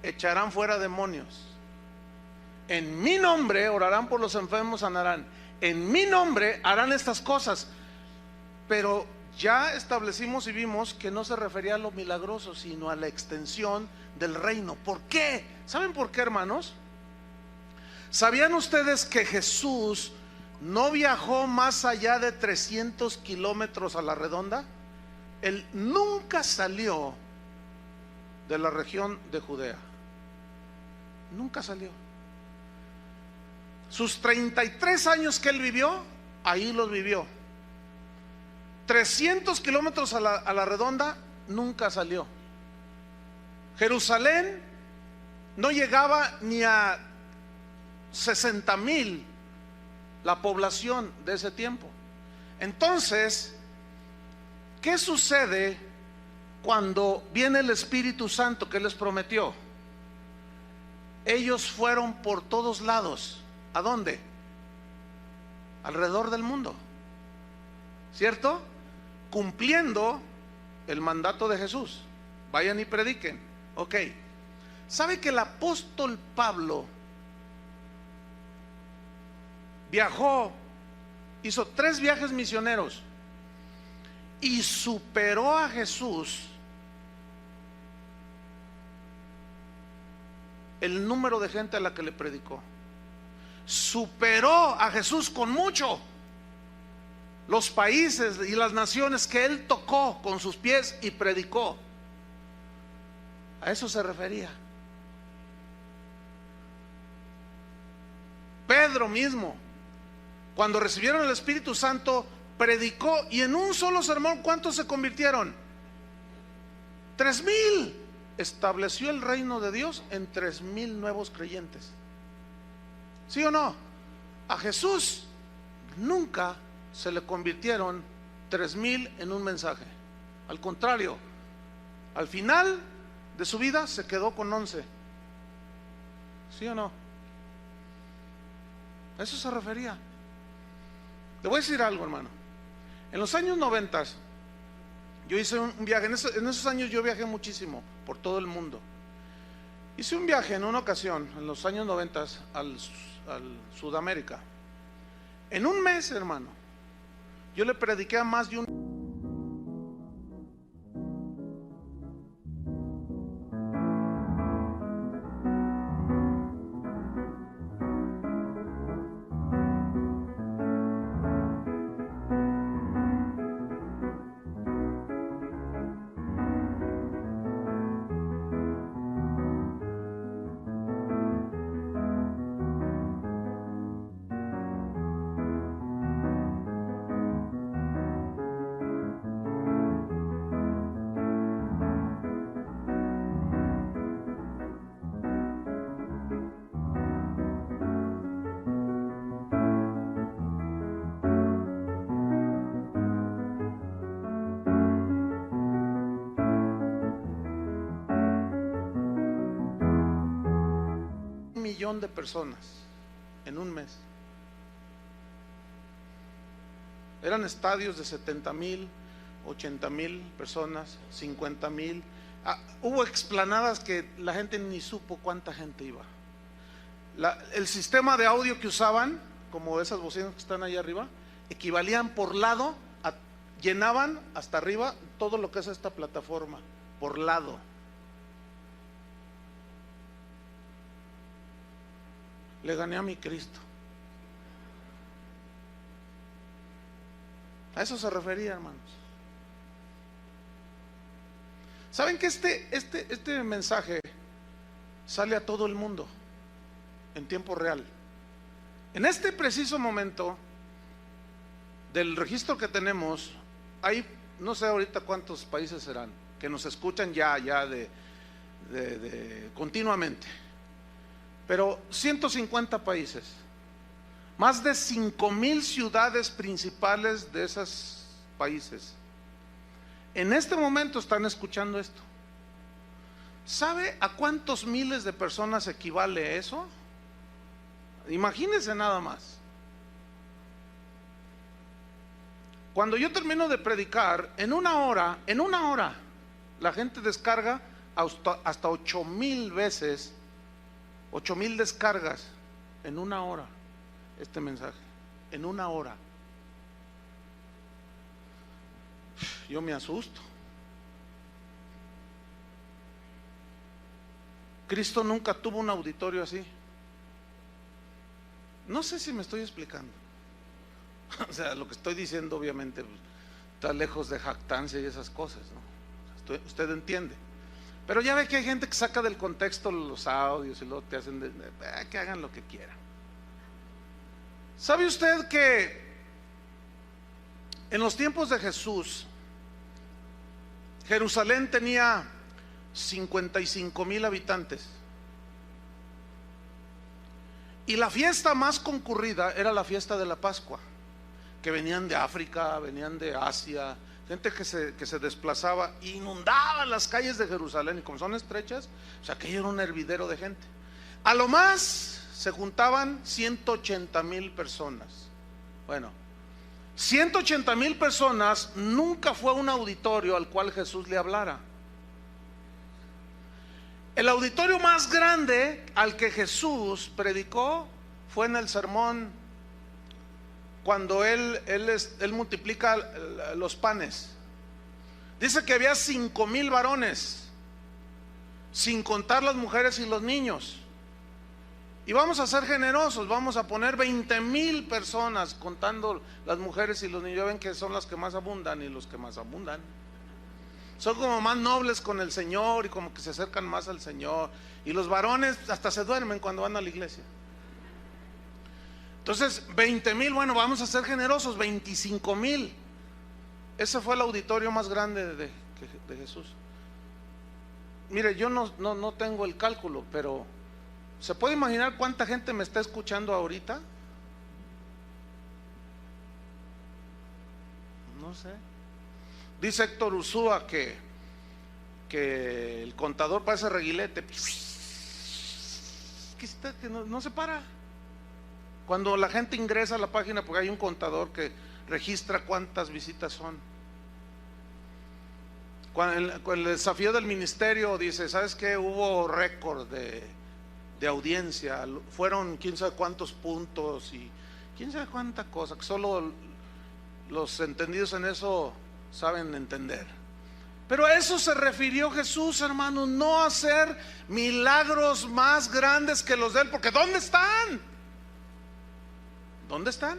echarán fuera demonios. En mi nombre orarán por los enfermos, sanarán. En mi nombre harán estas cosas. Pero ya establecimos y vimos que no se refería a lo milagroso, sino a la extensión del reino. ¿Por qué? ¿Saben por qué, hermanos? ¿Sabían ustedes que Jesús no viajó más allá de 300 kilómetros a la redonda? Él nunca salió de la región de Judea. Nunca salió. Sus 33 años que Él vivió, ahí los vivió. 300 kilómetros a la redonda, nunca salió. Jerusalén no llegaba ni a 60,000 la población de ese tiempo. Entonces, ¿qué sucede cuando viene el Espíritu Santo que les prometió? Ellos fueron por todos lados. ¿A dónde? Alrededor del mundo, ¿cierto? Cumpliendo el mandato de Jesús. Vayan y prediquen. Ok. ¿Sabe que el apóstol Pablo viajó, hizo 3 viajes misioneros y superó a Jesús el número de gente a la que le predicó? Superó a Jesús con mucho los países y las naciones que Él tocó con sus pies y predicó. A eso se refería. Pedro mismo, cuando recibieron el Espíritu Santo, predicó, y en un solo sermón, ¿cuántos se convirtieron? 3,000. Estableció el reino de Dios en 3,000 nuevos creyentes. ¿Sí o no? A Jesús nunca se le convirtieron 3,000 en un mensaje. Al contrario, al final de su vida se quedó con 11. ¿Sí o no? A eso se refería. Le voy a decir algo, hermano. En los años 90 yo hice un viaje. En esos años yo viajé muchísimo por todo el mundo. Hice un viaje en una ocasión, en los años 90, al Sudamérica. En un mes, hermano, yo le prediqué a más de un... millón de personas en un mes. Eran estadios de 70,000, 80,000 personas, 50,000. Hubo explanadas que la gente ni supo cuánta gente iba. El sistema de audio que usaban, como esas bocinas que están ahí arriba, equivalían por lado, llenaban hasta arriba todo lo que es esta plataforma, por lado. Le gané a mi Cristo. A eso se refería, hermanos. ¿Saben que este mensaje sale a todo el mundo en tiempo real? En este preciso momento del registro que tenemos, hay no sé ahorita cuántos países serán que nos escuchan ya continuamente, pero 150 países, más de 5,000 ciudades principales de esos países en este momento están escuchando esto. ¿Sabe a cuántos miles de personas equivale eso? Imagínense nada más. Cuando yo termino de predicar, en una hora, la gente descarga hasta 8,000 veces, 8,000 descargas en una hora este mensaje, en una hora. Yo me asusto. Cristo nunca tuvo un auditorio así. No sé si me estoy explicando. O sea, lo que estoy diciendo obviamente está lejos de jactancia y esas cosas, ¿no? Usted entiende. Pero ya ve que hay gente que saca del contexto los audios y luego te hacen que hagan lo que quieran. ¿Sabe usted que en los tiempos de Jesús, Jerusalén tenía 55,000 habitantes? Y la fiesta más concurrida era la fiesta de la Pascua, que venían de África, venían de Asia, gente que se desplazaba, inundaban las calles de Jerusalén, y como son estrechas, o sea, aquello era un hervidero de gente. A lo más se juntaban 180,000 personas. Bueno, 180,000 personas nunca fue un auditorio al cual Jesús le hablara. El auditorio más grande al que Jesús predicó fue en el sermón, cuando él multiplica los panes. Dice que había 5,000 varones, sin contar las mujeres y los niños. Y vamos a ser generosos, vamos a poner 20,000 personas, contando las mujeres y los niños. Ya ven que son las que más abundan, y los que más abundan son como más nobles con el Señor y como que se acercan más al Señor. Y los varones hasta se duermen cuando van a la iglesia. Entonces 20,000, bueno, vamos a ser generosos, 25,000. Ese fue el auditorio más grande de Jesús. Mire, yo no tengo el cálculo, pero ¿se puede imaginar cuánta gente me está escuchando ahorita? No sé. Dice Héctor Ursúa que que el contador parece reguilete, que no se para. Cuando la gente ingresa a la página, porque hay un contador que registra cuántas visitas son. Cuando el desafío del ministerio dice, ¿sabes qué? Hubo récord de audiencia, fueron quién sabe cuántos puntos y quién sabe cuánta cosa, que solo los entendidos en eso saben entender. Pero a eso se refirió Jesús, hermanos, no hacer milagros más grandes que los de Él, porque ¿dónde están? ¿Dónde están?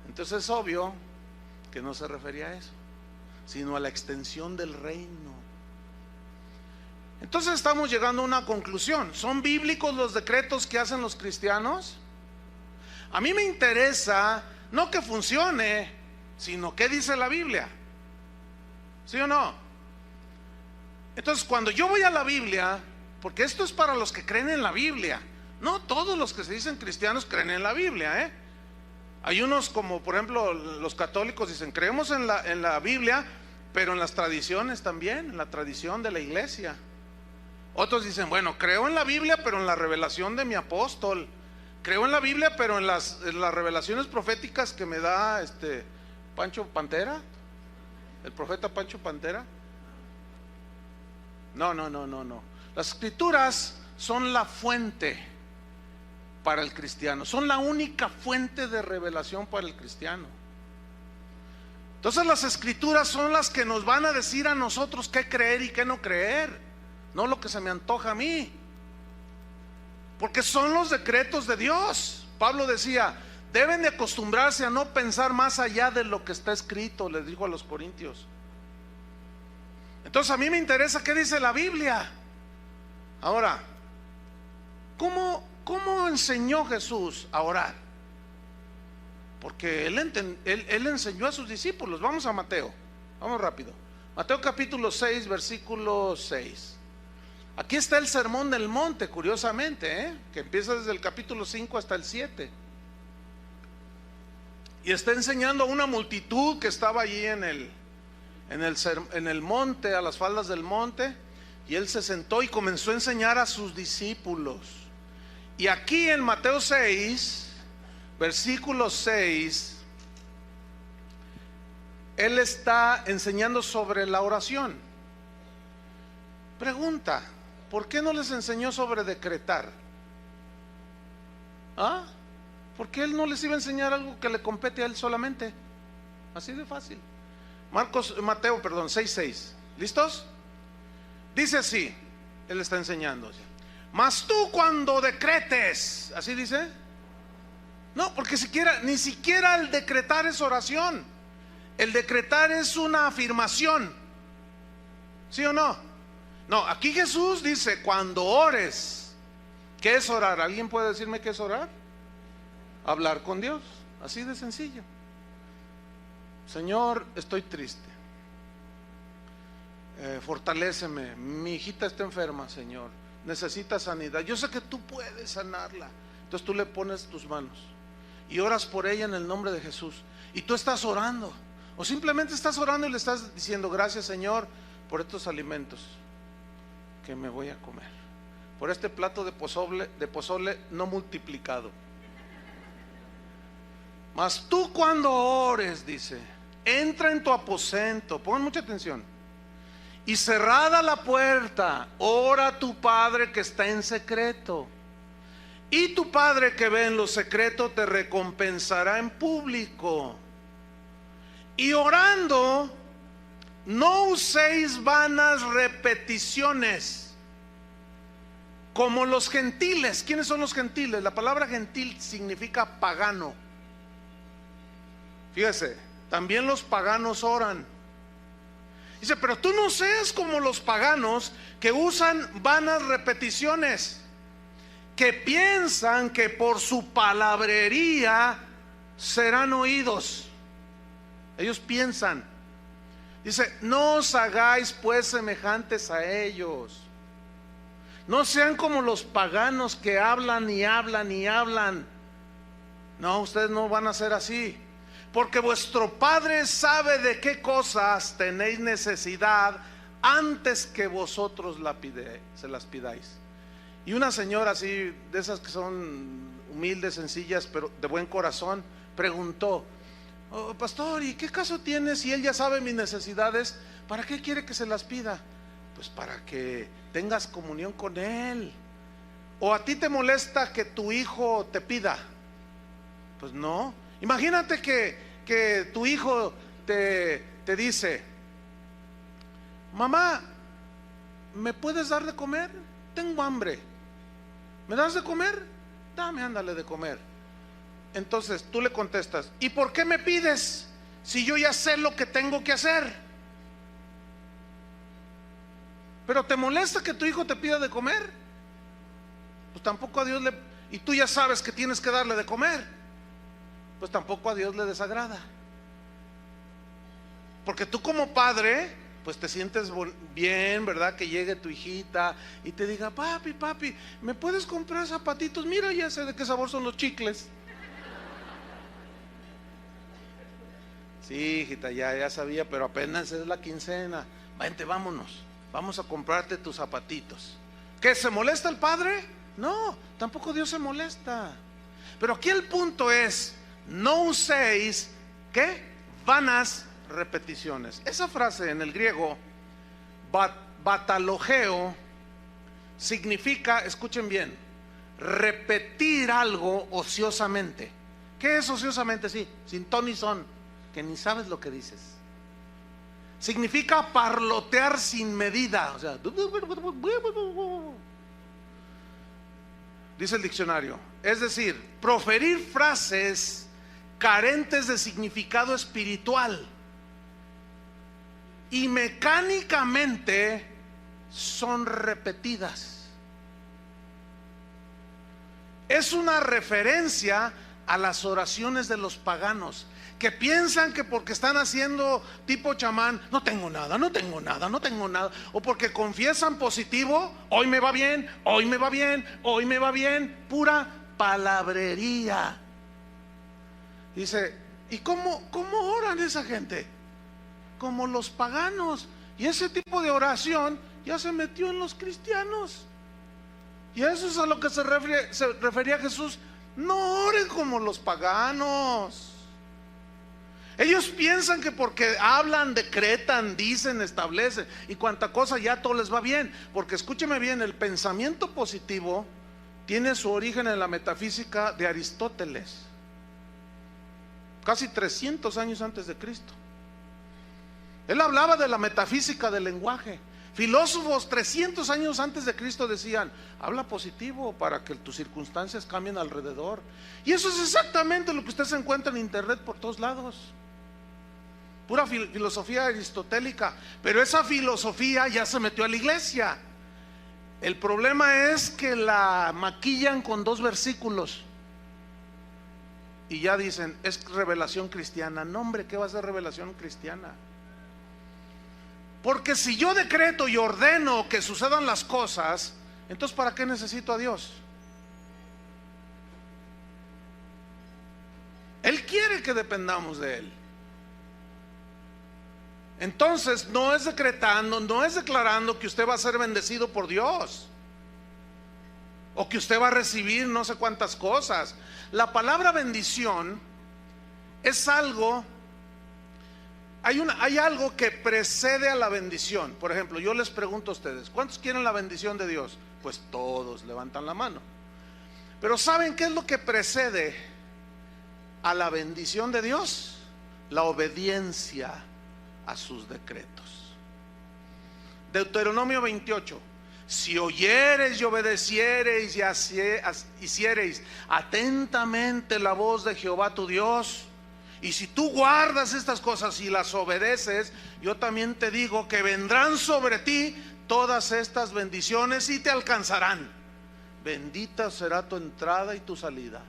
Entonces es obvio que no se refería a eso, sino a la extensión del reino. Entonces estamos llegando a una conclusión. ¿Son bíblicos los decretos que hacen los cristianos? A mí me interesa no que funcione, sino qué dice la Biblia. ¿Sí o no? Entonces cuando yo voy a la Biblia, porque esto es para los que creen en la Biblia, no todos los que se dicen cristianos creen en la Biblia, ¿eh? Hay unos, como por ejemplo los católicos, dicen creemos en la Biblia, pero en las tradiciones también, en la tradición de la iglesia. Otros dicen, bueno, creo en la Biblia, pero en la revelación de mi apóstol. Creo en la Biblia, pero en las revelaciones proféticas que me da Pancho Pantera, el profeta Pancho Pantera. No. Las escrituras son la fuente para el cristiano, son la única fuente de revelación para el cristiano. Entonces las escrituras son las que nos van a decir a nosotros qué creer y qué no creer, no lo que se me antoja a mí, porque son los decretos de Dios. Pablo decía, deben de acostumbrarse a no pensar más allá de lo que está escrito, les dijo a los corintios. Entonces a mí me interesa qué dice la Biblia. Ahora, ¿cómo enseñó Jesús a orar? Porque él enseñó a sus discípulos. Vamos a Mateo, vamos rápido. Mateo capítulo 6, versículo 6. Aquí está el sermón del monte, curiosamente, que empieza desde el capítulo 5 hasta el 7. Y está enseñando a una multitud que estaba allí en el monte, a las faldas del monte. Y él se sentó y comenzó a enseñar a sus discípulos. Y aquí en Mateo 6, versículo 6, él está enseñando sobre la oración. Pregunta, ¿por qué no les enseñó sobre decretar? ¿Por qué él no les iba a enseñar algo que le compete a él solamente? Así de fácil. Mateo 6:6. ¿Listos? Dice así, él está enseñando. Mas tú cuando decretes, ¿así dice? No, porque ni siquiera el decretar es oración. El decretar es una afirmación. ¿Sí o no? No, aquí Jesús dice, cuando ores. ¿Qué es orar? ¿Alguien puede decirme qué es orar? Hablar con Dios, así de sencillo. Señor, estoy triste, fortaléceme, mi hijita está enferma, Señor, necesita sanidad, yo sé que tú puedes sanarla. Entonces tú le pones tus manos y oras por ella en el nombre de Jesús. Y tú estás orando, o simplemente estás orando y le estás diciendo, gracias, Señor, por estos alimentos que me voy a comer, por este plato de pozole no multiplicado. Mas tú cuando ores, dice, entra en tu aposento, pongan mucha atención, y cerrada la puerta, ora a tu Padre que está en secreto, y tu Padre que ve en lo secreto te recompensará en público. Y orando, no uséis vanas repeticiones como los gentiles. ¿Quiénes son los gentiles? La palabra gentil significa pagano. Fíjese, también los paganos oran. Dice, pero tú no seas como los paganos que usan vanas repeticiones, que piensan que por su palabrería serán oídos. Ellos piensan. Dice, no os hagáis pues semejantes a ellos. No sean como los paganos que hablan y hablan y hablan. No, ustedes no van a ser así. Porque vuestro Padre sabe de qué cosas tenéis necesidad antes que vosotros se las pidáis. Y una señora así, de esas que son humildes, sencillas, pero de buen corazón, preguntó: oh, pastor, ¿y qué caso tiene si él ya sabe mis necesidades? ¿Para qué quiere que se las pida? Pues para que tengas comunión con él. ¿O a ti te molesta que tu hijo te pida? Pues no. Imagínate que tu hijo te dice: mamá, ¿me puedes dar de comer? Tengo hambre. ¿Me das de comer? Dame, ándale de comer. Entonces tú le contestas: ¿y por qué me pides si yo ya sé lo que tengo que hacer? ¿Pero te molesta que tu hijo te pida de comer? Pues tampoco a Dios le... Y tú ya sabes que tienes que darle de comer, pues tampoco a Dios le desagrada. Porque tú como padre, pues te sientes bien, ¿verdad? Que llegue tu hijita y te diga: papi, papi, ¿me puedes comprar zapatitos? Mira, ya sé de qué sabor son los chicles. Sí, hijita, ya sabía, pero apenas es la quincena. Vente, vámonos, vamos a comprarte tus zapatitos. ¿Qué, se molesta el padre? No, tampoco Dios se molesta. Pero aquí el punto es: no uséis, ¿qué? Vanas repeticiones. Esa frase en el griego, batalogeo, significa, escuchen bien, repetir algo ociosamente. ¿Qué es ociosamente? Sí, sin ton ni son, que ni sabes lo que dices. Significa parlotear sin medida. O sea, dice el diccionario, es decir, proferir frases carentes de significado espiritual y mecánicamente son repetidas. Es una referencia a las oraciones de los paganos, que piensan que porque están haciendo tipo chamán: no tengo nada, no tengo nada, no tengo nada. O porque confiesan positivo: hoy me va bien, hoy me va bien, hoy me va bien. Pura palabrería. Dice: ¿y cómo oran esa gente? Como los paganos. Y ese tipo de oración ya se metió en los cristianos. Y eso es a lo que se refería Jesús: no oren como los paganos. Ellos piensan que porque hablan, decretan, dicen, establecen y cuanta cosa, ya todo les va bien. Porque escúcheme bien, el pensamiento positivo tiene su origen en la metafísica de Aristóteles, casi 300 años antes de Cristo. Él hablaba de la metafísica del lenguaje. Filósofos 300 años antes de Cristo decían: habla positivo para que tus circunstancias cambien alrededor. Y eso es exactamente lo que usted se encuentra en internet por todos lados. Pura filosofía aristotélica. Pero esa filosofía ya se metió a la iglesia. El problema es que la maquillan con 2 versículos y ya dicen: es revelación cristiana. No, hombre, ¿qué va a ser revelación cristiana? Porque si yo decreto y ordeno que sucedan las cosas, entonces ¿para qué necesito a Dios? Él quiere que dependamos de Él. Entonces no es decretando, no es declarando que usted va a ser bendecido por Dios, o que usted va a recibir no sé cuántas cosas. La palabra bendición es algo, hay algo que precede a la bendición. Por ejemplo, yo les pregunto a ustedes: ¿cuántos quieren la bendición de Dios? Pues todos levantan la mano. Pero ¿saben qué es lo que precede a la bendición de Dios? La obediencia a sus decretos. Deuteronomio 28: si oyereis y obedeciereis y hiciereis atentamente la voz de Jehová tu Dios, y si tú guardas estas cosas y las obedeces, yo también te digo que vendrán sobre ti todas estas bendiciones y te alcanzarán. Bendita será tu entrada y tu salida.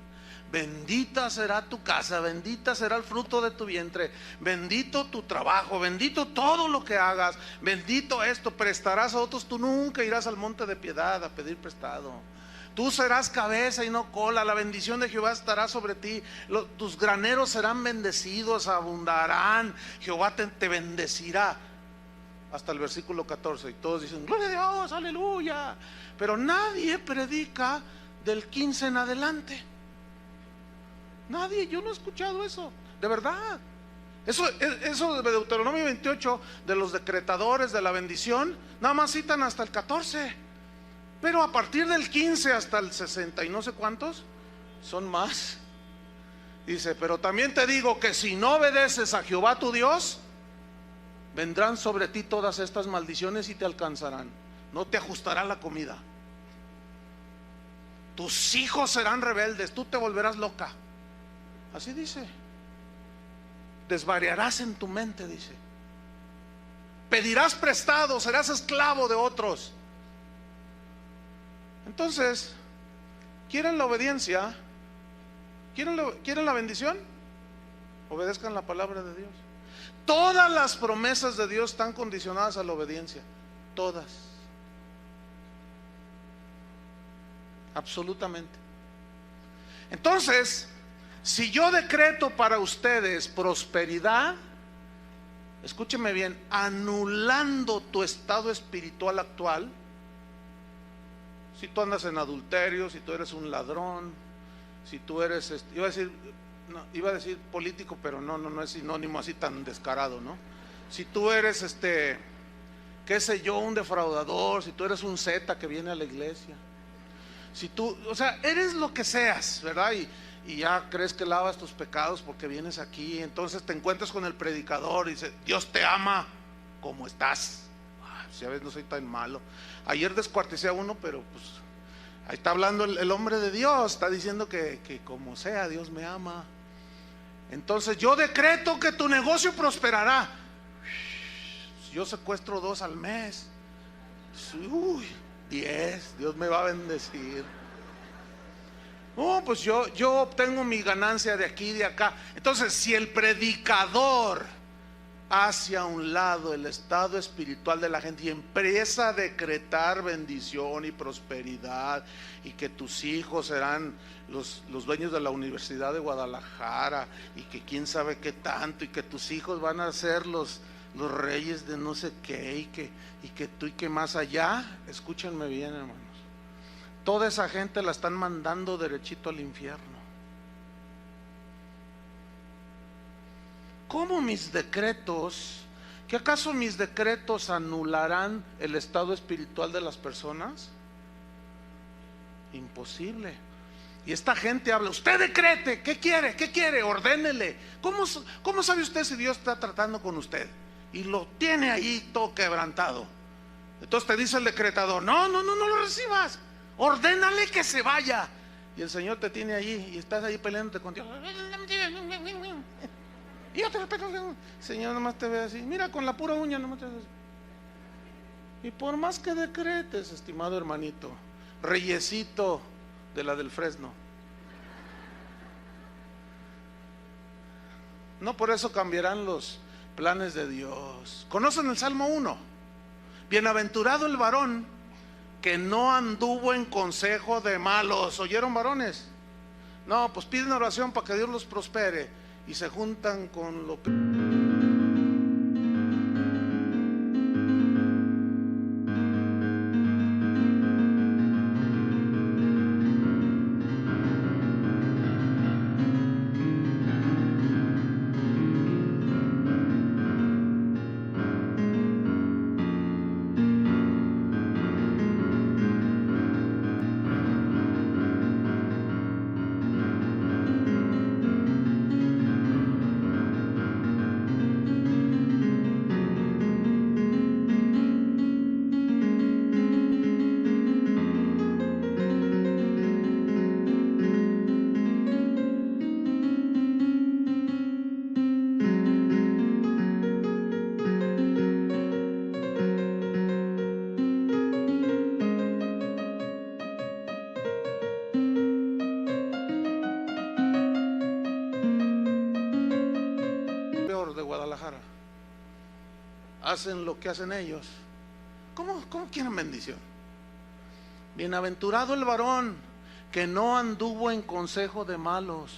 Bendita será tu casa, bendita será el fruto de tu vientre, bendito tu trabajo, bendito todo lo que hagas, bendito esto. Prestarás a otros, tú nunca irás al monte de piedad a pedir prestado. Tú serás cabeza y no cola, la bendición de Jehová estará sobre ti, tus graneros serán bendecidos, abundarán, Jehová te bendecirá. hasta el versículo 14, y todos dicen gloria a Dios, aleluya, pero nadie predica del 15 en adelante. Nadie, yo no he escuchado eso, de verdad. Eso de Deuteronomio 28, de los decretadores de la bendición, nada más citan hasta el 14, pero a partir del 15 hasta el 60 y no sé cuántos son más. Dice, pero también te digo que si no obedeces a Jehová tu Dios, vendrán sobre ti todas estas maldiciones y te alcanzarán. No te ajustará la comida, tus hijos serán rebeldes, tú te volverás loca. Así dice. Desvariarás en tu mente, dice. Pedirás prestado, serás esclavo de otros. Entonces, ¿quieren la obediencia? ¿Quieren la bendición? Obedezcan la palabra de Dios. Todas las promesas de Dios están condicionadas a la obediencia. Todas. Absolutamente. Entonces, si yo decreto para ustedes prosperidad, escúcheme bien, anulando tu estado espiritual actual, si tú andas en adulterio, si tú eres un ladrón, si tú eres, iba a decir político, pero no es sinónimo así tan descarado, ¿no? Si tú eres qué sé yo, un defraudador, si tú eres un zeta que viene a la iglesia, si tú, o sea, eres lo que seas, ¿verdad? Y ya crees que lavas tus pecados porque vienes aquí, entonces te encuentras con el predicador y dice, Dios te ama como estás. Si a veces no soy tan malo. Ayer descuarticé a uno, pero pues ahí está hablando el hombre de Dios, está diciendo que como sea, Dios me ama. Entonces yo decreto que tu negocio prosperará. Yo secuestro 2 al mes. 10, Dios me va a bendecir. Pues yo obtengo mi ganancia de aquí y de acá. Entonces, si el predicador hace a un lado el estado espiritual de la gente y empieza a decretar bendición y prosperidad, y que tus hijos serán los dueños de la Universidad de Guadalajara, y que quién sabe qué tanto, y que tus hijos van a ser los reyes de no sé qué, y que tú y que más allá, escúchenme bien, hermanos, toda esa gente la están mandando derechito al infierno. ¿Cómo mis decretos? ¿Que acaso mis decretos anularán el estado espiritual de las personas? Imposible. Y esta gente habla, usted decrete, ¿qué quiere? ¿Qué quiere? Ordénele. ¿Cómo sabe usted si Dios está tratando con usted? Y lo tiene ahí todo quebrantado. Entonces te dice el decretador, no lo recibas, ordénale que se vaya. Y el Señor te tiene allí y estás ahí peleándote con Dios. Y yo te respeto, Señor, nomás te ve así, mira, con la pura uña nomás te ve así. Y por más que decretes, estimado hermanito, reyesito de la del Fresno, no por eso cambiarán los planes de Dios. ¿Conocen el Salmo 1? Bienaventurado el varón que no anduvo en consejo de malos. ¿Oyeron, varones? No, pues piden oración para que Dios los prospere y se juntan con lo de Guadalajara hacen lo que hacen ellos. ¿Cómo quieren bendición? Bienaventurado el varón que no anduvo en consejo de malos,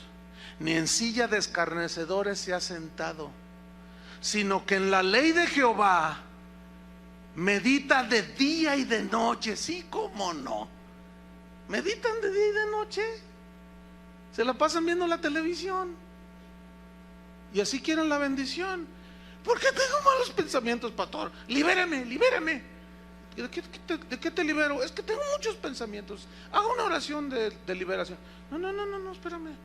ni en silla de escarnecedores se ha sentado, sino que en la ley de Jehová medita de día y de noche. Sí, cómo no. Meditan de día y de noche. Se la pasan viendo la televisión y así quieren la bendición. ¿Por qué tengo malos pensamientos, pastor? Libérame, libérame. ¿De qué te libero? Es que tengo muchos pensamientos. Haga una oración de liberación. No, espérame.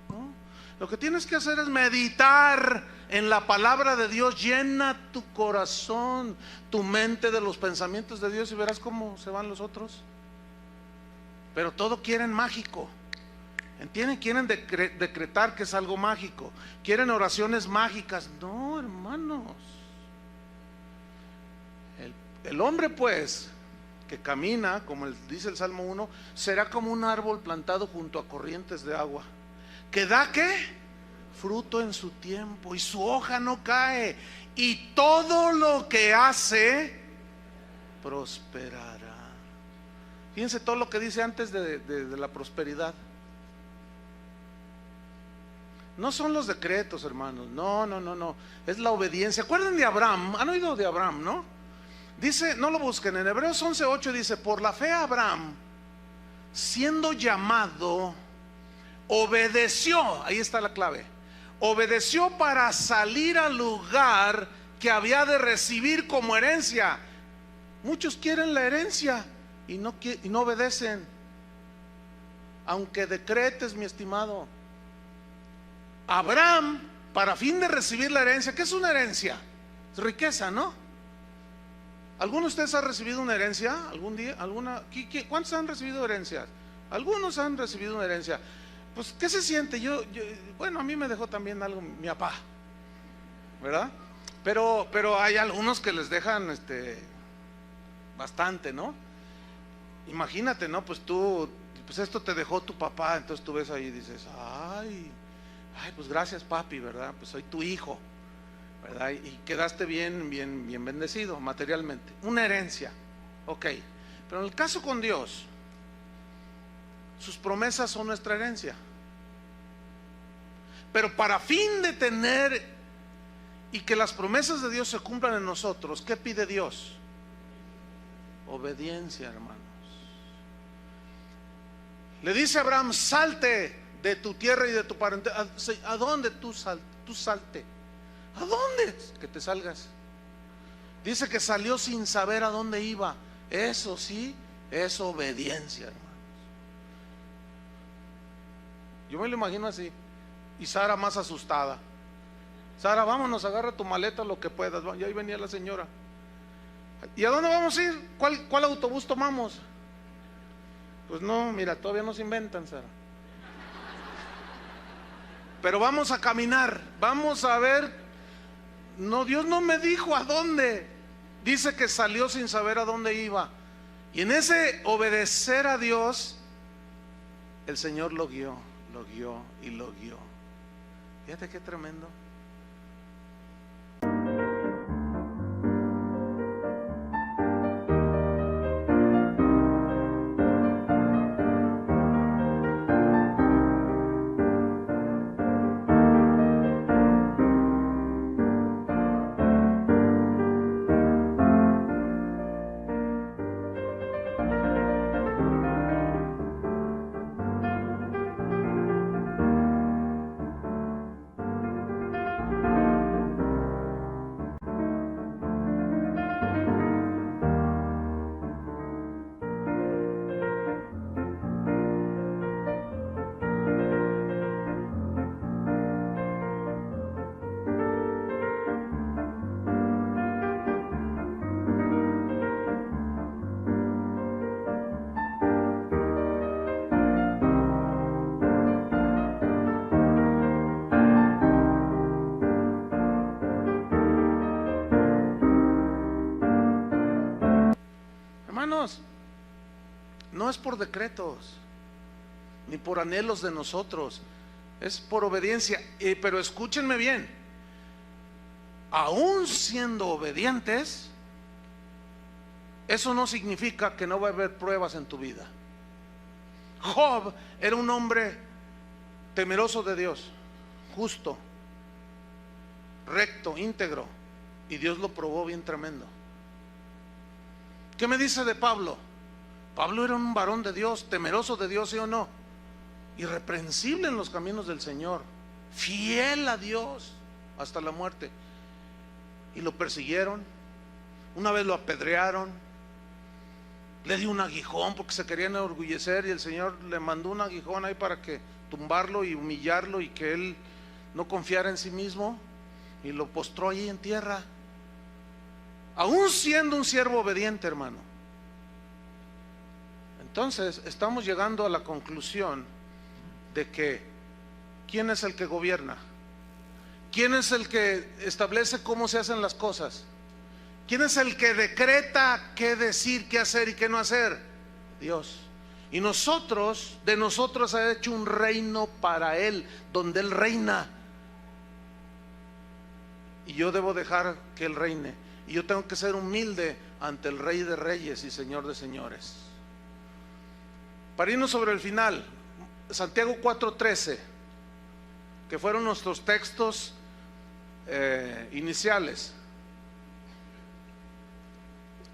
No. Lo que tienes que hacer es meditar en la palabra de Dios. Llena tu corazón, tu mente de los pensamientos de Dios y verás cómo se van los otros. Pero todo quieren mágico. ¿Entienden? Quieren decretar que es algo mágico. Quieren oraciones mágicas. No, hermanos. El hombre pues que camina, como dice el Salmo 1, será como un árbol plantado junto a corrientes de agua, que da ¿qué? Fruto en su tiempo, y su hoja no cae, y todo lo que hace prosperará. Fíjense todo lo que dice antes de la prosperidad. No son los decretos, hermanos. No. Es la obediencia. ¿Acuerdan de Abraham? ¿Han oído de Abraham, no? Dice, no lo busquen, en Hebreos 11:8 dice: por la fe Abraham, siendo llamado, obedeció. Ahí está la clave. Obedeció para salir al lugar que había de recibir como herencia. Muchos quieren la herencia y no obedecen. Aunque decretes, mi estimado. Abraham, para fin de recibir la herencia. ¿Qué es una herencia? Es riqueza, ¿no? ¿Alguno de ustedes ha recibido una herencia algún día? ¿Cuántos han recibido herencias? Algunos han recibido una herencia. Pues, ¿qué se siente? Bueno, a mí me dejó también algo mi papá, ¿verdad? Pero hay algunos que les dejan bastante, ¿no? Imagínate, ¿no? Pues esto te dejó tu papá. Entonces tú ves ahí y dices: ay, pues gracias, papi, ¿verdad? Pues soy tu hijo, ¿verdad? Y quedaste bien bendecido materialmente. Una herencia, ok. Pero en el caso con Dios, sus promesas son nuestra herencia. Pero para fin de tener y que las promesas de Dios se cumplan en nosotros, ¿qué pide Dios? Obediencia, hermanos. Le dice a Abraham: salte de tu tierra y de tu parentela. ¿A dónde tú salte? ¿A dónde? Que te salgas. Dice que salió sin saber a dónde iba. Eso sí es obediencia, hermanos. Yo me lo imagino así. Y Sara más asustada. Sara, vámonos, agarra tu maleta lo que puedas. Y ahí venía la señora. ¿Y a dónde vamos a ir? ¿Cuál autobús tomamos? Pues no, mira, todavía no se inventan, Sara. Pero vamos a caminar, vamos a ver. No, Dios no me dijo a dónde. Dice que salió sin saber a dónde iba. Y en ese obedecer a Dios, el Señor lo guió. Fíjate qué tremendo. Hermanos, no es por decretos ni por anhelos de nosotros, es por obediencia. Pero escúchenme bien, aún siendo obedientes, eso no significa que no va a haber pruebas en tu vida. Job era un hombre temeroso de Dios, justo, recto, íntegro, y Dios lo probó bien tremendo. ¿Qué me dice de Pablo? Pablo era un varón de Dios, temeroso de Dios, ¿sí o no? Irreprensible en los caminos del Señor, fiel a Dios hasta la muerte. Y lo persiguieron, una vez lo apedrearon, le dio un aguijón porque se querían enorgullecer, y el Señor le mandó un aguijón ahí para que tumbarlo y humillarlo, y que él no confiara en sí mismo, y lo postró allí en tierra, aún siendo un siervo obediente, hermano. Entonces estamos llegando a la conclusión de que ¿quién es el que gobierna? ¿Quién es el que establece cómo se hacen las cosas? ¿Quién es el que decreta qué decir, qué hacer y qué no hacer? Dios. Y nosotros, de nosotros ha hecho un reino para Él, donde Él reina. Y yo debo dejar que Él reine. Y yo tengo que ser humilde ante el Rey de Reyes y Señor de Señores. Para irnos sobre el final, Santiago 4:13, que fueron nuestros textos iniciales.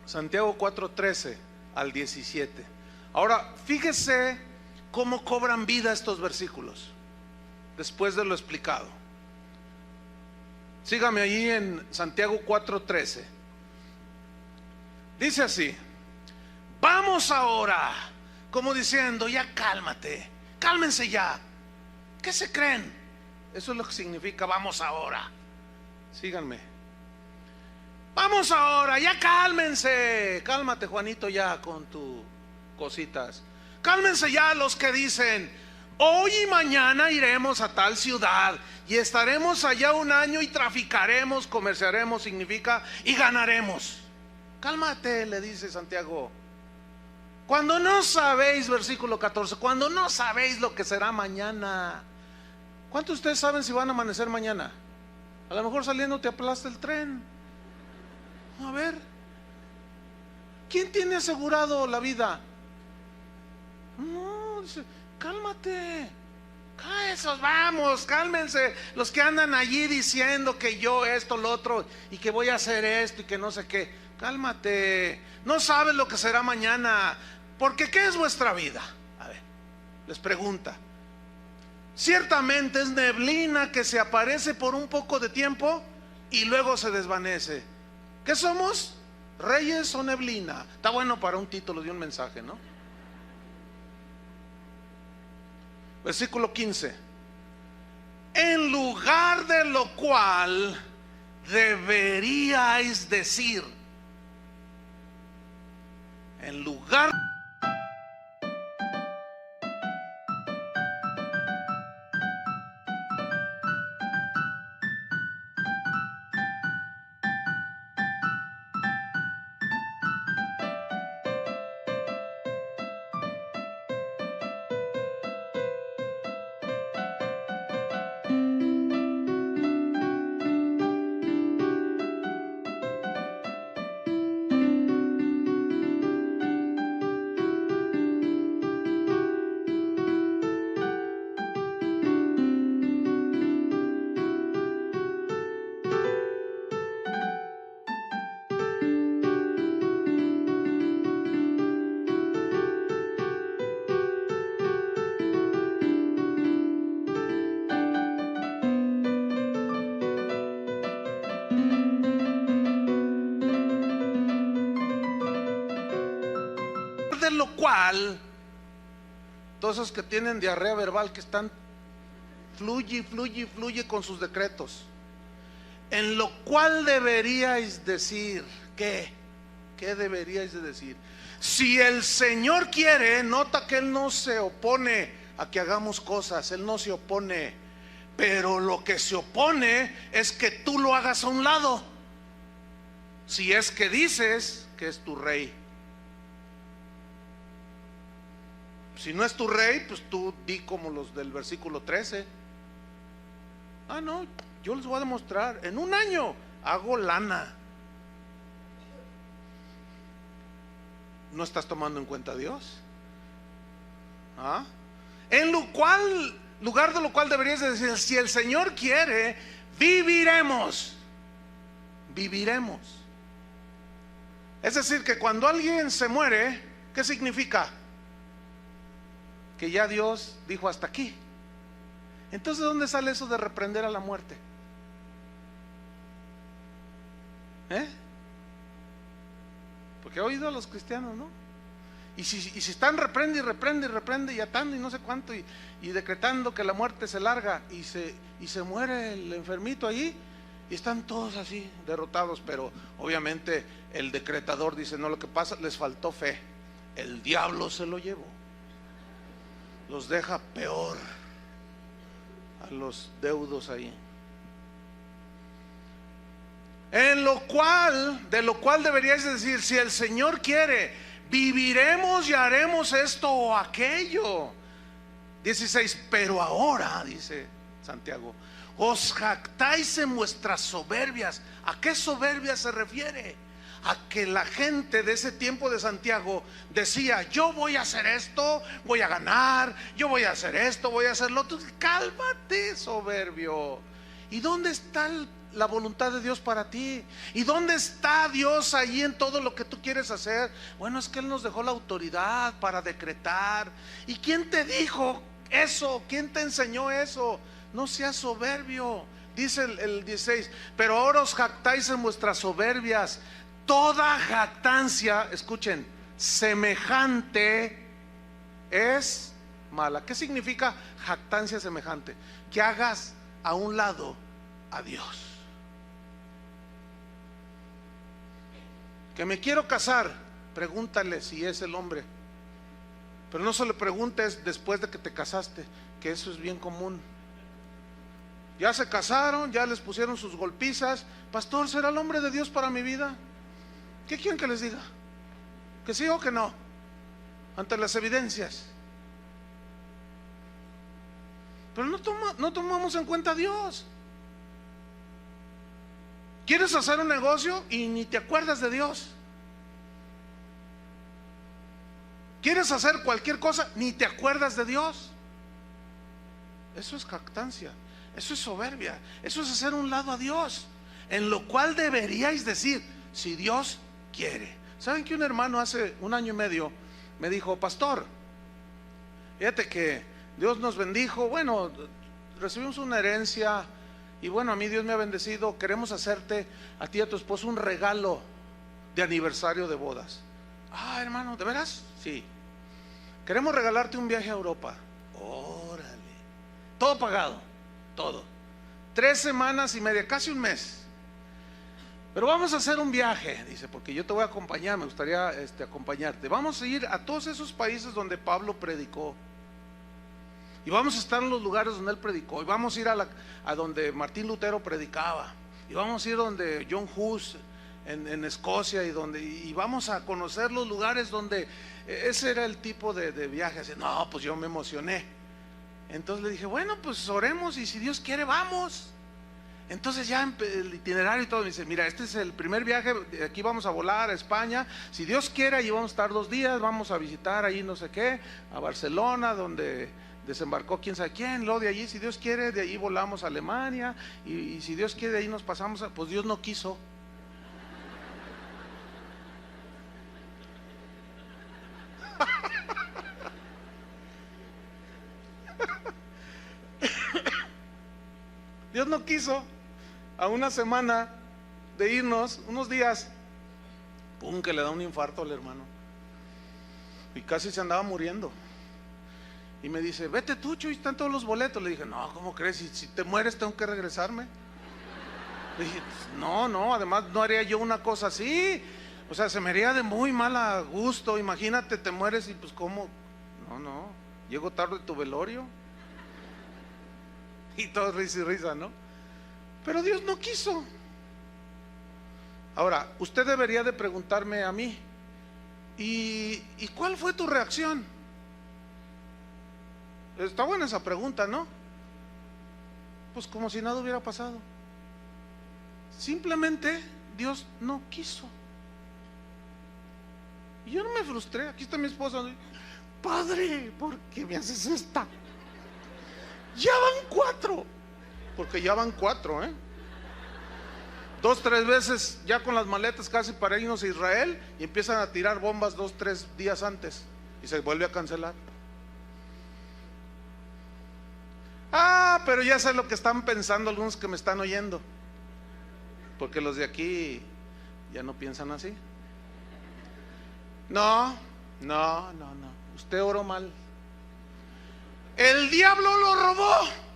Santiago 4:13 al 17. Ahora, fíjese cómo cobran vida estos versículos después de lo explicado. Sígame allí en Santiago 4:13. Dice así: vamos ahora, como diciendo, ya cálmate, cálmense ya. ¿Qué se creen? Eso es lo que significa vamos ahora. Síganme. Vamos ahora, ya cálmense. Cálmate, Juanito, ya con tus cositas. Cálmense ya los que dicen: hoy y mañana iremos a tal ciudad y estaremos allá un año y traficaremos, comerciaremos, significa, y ganaremos. Cálmate, le dice Santiago. Cuando no sabéis, versículo 14, cuando no sabéis lo que será mañana. ¿Cuántos de ustedes saben si van a amanecer mañana? A lo mejor saliendo te aplasta el tren. A ver, ¿quién tiene asegurado la vida? No, dice, cálmate. Esos, vamos, cálmense. Los que andan allí diciendo que yo esto, lo otro, y que voy a hacer esto y que no sé qué. Cálmate. No sabes lo que será mañana. Porque ¿qué es vuestra vida? A ver, les pregunta. Ciertamente es neblina que se aparece por un poco de tiempo y luego se desvanece. ¿Qué somos? ¿Reyes o neblina? Está bueno para un título de un mensaje, ¿no? Versículo 15. En lugar de lo cual deberíais decir, en lugar de lo cual, todos esos que tienen diarrea verbal, que están fluye con sus decretos, en lo cual deberíais decir, ¿qué deberíais de decir? Si el Señor quiere, nota que Él no se opone a que hagamos cosas, Él no se opone, pero lo que se opone es que tú lo hagas a un lado, si es que dices que es tu rey. Si no es tu rey, pues tú di como los del versículo 13. Ah, no, yo les voy a demostrar, en un año hago lana. ¿No estás tomando en cuenta a Dios? ¿Ah? En lugar de lo cual deberías decir, si el Señor quiere, viviremos. Es decir, que cuando alguien se muere, ¿qué significa? Que ya Dios dijo hasta aquí. Entonces, ¿de dónde sale eso de reprender a la muerte? Porque he oído a los cristianos, ¿no? Y si están reprende y reprende y reprende y atando y no sé cuánto y decretando que la muerte se larga y se muere el enfermito allí y están todos así derrotados, pero obviamente el decretador dice: no, lo que pasa, les faltó fe, el diablo se lo llevó, los deja peor a los deudos ahí. De lo cual deberíais decir: si el Señor quiere, viviremos y haremos esto o aquello. 16. Pero ahora, dice Santiago, os jactáis en vuestras soberbias. ¿A qué soberbia se refiere? A que la gente de ese tiempo de Santiago decía: yo voy a hacer esto, voy a ganar, yo voy a hacer esto, voy a hacer lo otro. Cálmate, soberbio. ¿Y dónde está la voluntad de Dios para ti? ¿Y dónde está Dios ahí en todo lo que tú quieres hacer? Bueno, es que Él nos dejó la autoridad para decretar. ¿Y quién te dijo eso? ¿Quién te enseñó eso? No seas soberbio. Dice el 16: pero ahora os jactáis en vuestras soberbias. Toda jactancia, escuchen, semejante es mala. ¿Qué significa jactancia semejante? Que hagas a un lado a Dios. Que me quiero casar, pregúntale si es el hombre, pero no se le preguntes después de que te casaste, que eso es bien común. Ya se casaron, ya les pusieron sus golpizas. Pastor, ¿será el hombre de Dios para mi vida? ¿Qué quieren que les diga? ¿Que sí o que no? Ante las evidencias. Pero no tomamos en cuenta a Dios. ¿Quieres hacer un negocio y ni te acuerdas de Dios? ¿Quieres hacer cualquier cosa? Ni te acuerdas de Dios. Eso es jactancia, eso es soberbia, eso es hacer un lado a Dios. En lo cual deberíais decir: si Dios quiere. ¿Saben que un hermano hace 1 año y medio me dijo: pastor, fíjate que Dios nos bendijo, bueno, recibimos una herencia y bueno, a mí Dios me ha bendecido, queremos hacerte a ti y a tu esposo un regalo de aniversario de bodas. Ah, hermano, ¿de veras? Sí. Queremos regalarte un viaje a Europa. Órale. Todo pagado, todo. 3 semanas y media, casi un mes. Pero vamos a hacer un viaje, dice, porque yo te voy a acompañar, me gustaría acompañarte. Vamos a ir a todos esos países donde Pablo predicó. Y vamos a estar en los lugares donde él predicó. Y vamos a ir a donde Martín Lutero predicaba. Y vamos a ir donde John Hus en Escocia. Y vamos a conocer los lugares donde ese era el tipo de viaje. Así, no, pues yo me emocioné. Entonces le dije: bueno, pues oremos y si Dios quiere vamos. Entonces ya el itinerario y todo, me dice: mira, este es el primer viaje, aquí vamos a volar a España, si Dios quiere ahí vamos a estar 2 días, vamos a visitar ahí no sé qué, a Barcelona, donde desembarcó quién sabe quién, luego de allí, si Dios quiere, de ahí volamos a Alemania, y si Dios quiere, de ahí nos pasamos pues Dios no quiso. Dios no quiso. A 1 semana de irnos, unos días, pum, que le da un infarto al hermano y casi se andaba muriendo. Y me dice: vete tú, Chuy, están todos los boletos. Le dije: no, ¿cómo crees? Si te mueres tengo que regresarme. Le dije: no, además no haría yo una cosa así. O sea, se me haría de muy mal gusto. Imagínate, te mueres y pues ¿cómo? No, llego tarde a tu velorio. Y todo risa y risa, ¿no? Pero Dios no quiso. Ahora, usted debería de preguntarme a mí: ¿y cuál fue tu reacción? Está buena esa pregunta, ¿no? Pues como si nada hubiera pasado. Simplemente Dios no quiso. Y yo no me frustré. Aquí está mi esposa: padre, ¿por qué me haces esta? Ya van 4. Porque ya van 4, 2, 3 veces ya con las maletas casi para irnos a Israel, y empiezan a tirar bombas 2, 3 días antes y se vuelve a cancelar. Pero ya sé lo que están pensando algunos que me están oyendo, porque los de aquí ya no piensan así. No, usted oró mal. El diablo lo robó.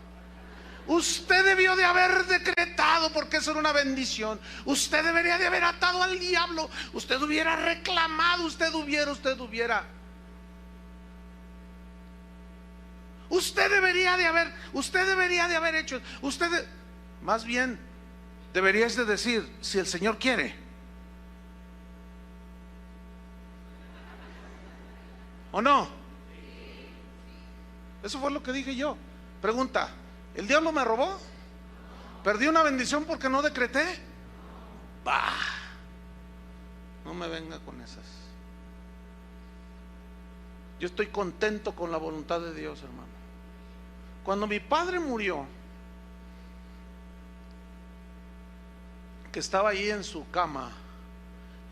Usted debió de haber decretado, porque eso era una bendición. Usted debería de haber atado al diablo. Usted hubiera reclamado, usted hubiera. Usted debería de haber hecho. Más bien, deberías de decir, si el Señor quiere. ¿O no? Eso fue lo que dije yo. Pregunta: ¿el diablo me robó? ¿Perdí una bendición porque no decreté? Bah, no me venga con esas. Yo estoy contento con la voluntad de Dios, hermano. Cuando mi padre murió, que estaba ahí en su cama,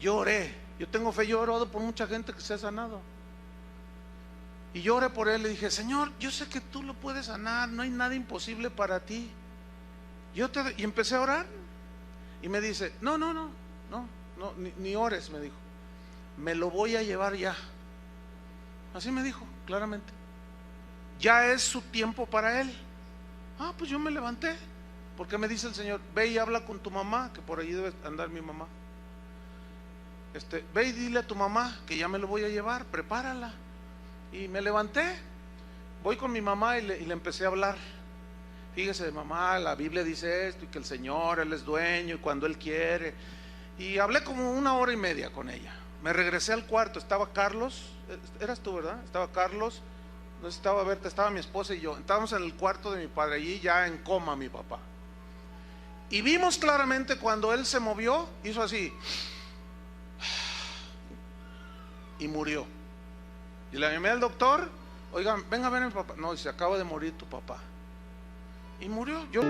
yo oré. Yo tengo fe, yo he orado por mucha gente que se ha sanado. Y yo oré por él, le dije: Señor, yo sé que tú lo puedes sanar, no hay nada imposible para ti. Y empecé a orar. Y me dice: no, ni ores, me dijo. Me lo voy a llevar ya. Así me dijo, claramente. Ya es su tiempo para él. Pues yo me levanté, porque me dice el Señor: ve y habla con tu mamá, que por ahí debe andar mi mamá. Ve y dile a tu mamá que ya me lo voy a llevar, prepárala. Y me levanté, voy con mi mamá y le empecé a hablar. Fíjese, mamá, la Biblia dice esto, y que el Señor, Él es dueño, y cuando Él quiere. Y hablé como 1 hora y media con ella. Me regresé al cuarto, estaba Carlos, eras tú, ¿verdad? Estaba Carlos, no estaba Berta, estaba mi esposa y yo. Estábamos en el cuarto de mi padre, allí ya en coma mi papá. Y vimos claramente cuando él se movió, hizo así y murió. Y le llamé al doctor: oigan, venga a ver a mi papá. No, se acaba de morir tu papá. Y murió. Yo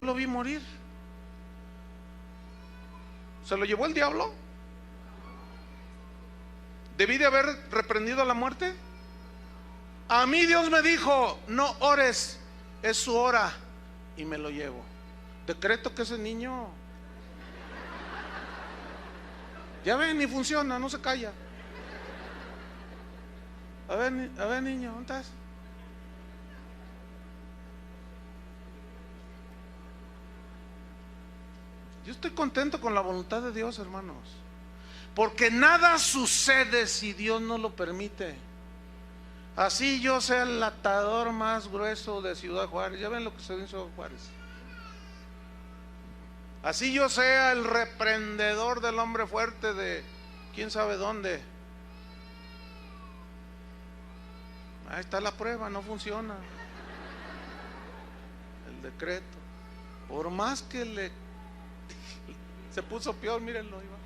lo vi morir. ¿Se lo llevó el diablo? ¿Debí de haber reprendido a la muerte? A mí Dios me dijo: no ores, es su hora. Y me lo llevo. Decreto que ese niño, ya ven, ni funciona, no se calla. A ver niño, ¿dónde estás? Yo estoy contento con la voluntad de Dios, hermanos, porque nada sucede si Dios no lo permite. Así yo sea el atador más grueso de Ciudad Juárez, ya ven lo que se dice en Ciudad Juárez. Así yo sea el reprendedor del hombre fuerte de quién sabe dónde. Ahí está la prueba, no funciona el decreto. Por más que se puso peor, mírenlo, iba.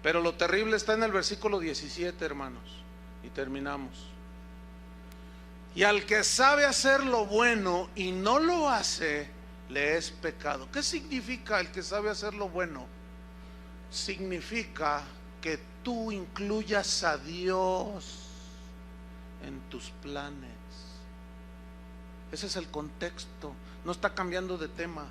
Pero lo terrible está en el versículo 17, hermanos, y terminamos. Y al que sabe hacer lo bueno y no lo hace, le es pecado. ¿Qué significa el que sabe hacer lo bueno? Significa que tú incluyas a Dios en tus planes. Ese es el contexto, no está cambiando de tema.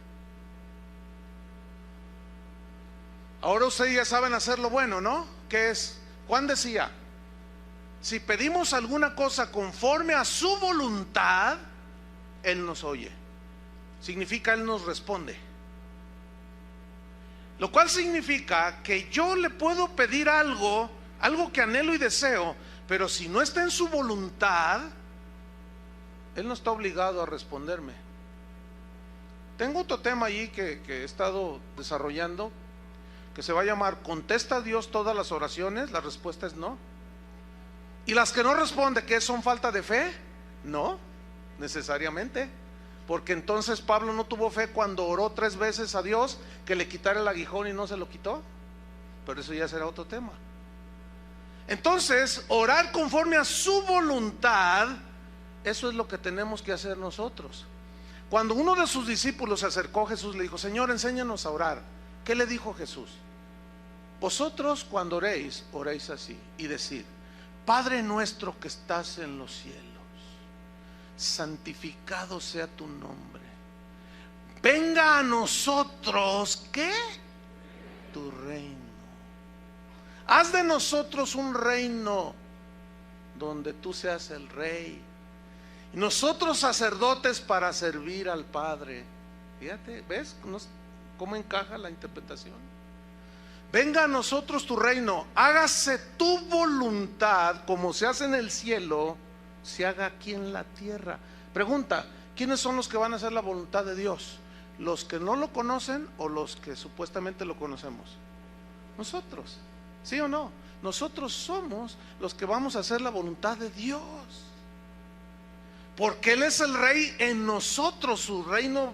Ahora ustedes ya saben hacer lo bueno, ¿no? ¿Qué es? Juan decía, si pedimos alguna cosa conforme a su voluntad, Él nos oye. Significa Él nos responde. Lo cual significa que yo le puedo pedir algo que anhelo y deseo, pero si no está en su voluntad, Él no está obligado a responderme. Tengo otro tema allí que he estado desarrollando, que se va a llamar ¿contesta Dios todas las oraciones? La respuesta es no. Y las que no responde, ¿qué son falta de fe? No, necesariamente. Porque entonces Pablo no tuvo fe cuando oró 3 veces a Dios que le quitara el aguijón y no se lo quitó. Pero eso ya será otro tema. Entonces, orar conforme a su voluntad, eso es lo que tenemos que hacer nosotros. Cuando uno de sus discípulos se acercó a Jesús, le dijo: Señor, enséñanos a orar. ¿Qué le dijo Jesús? Vosotros cuando oréis, oréis así, y decid: Padre nuestro que estás en los cielos, santificado sea tu nombre. Venga a nosotros, ¿qué? Tu reino. Haz de nosotros un reino donde tú seas el rey, y nosotros sacerdotes para servir al Padre. Fíjate, ¿ves cómo encaja la interpretación? Venga a nosotros tu reino, hágase tu voluntad como se hace en el cielo, se haga aquí en la tierra. Pregunta: ¿quiénes son los que van a hacer la voluntad de Dios? ¿Los que no lo conocen o los que supuestamente lo conocemos? Nosotros, ¿sí o no? Nosotros somos los que vamos a hacer la voluntad de Dios, porque Él es el rey en nosotros, su reino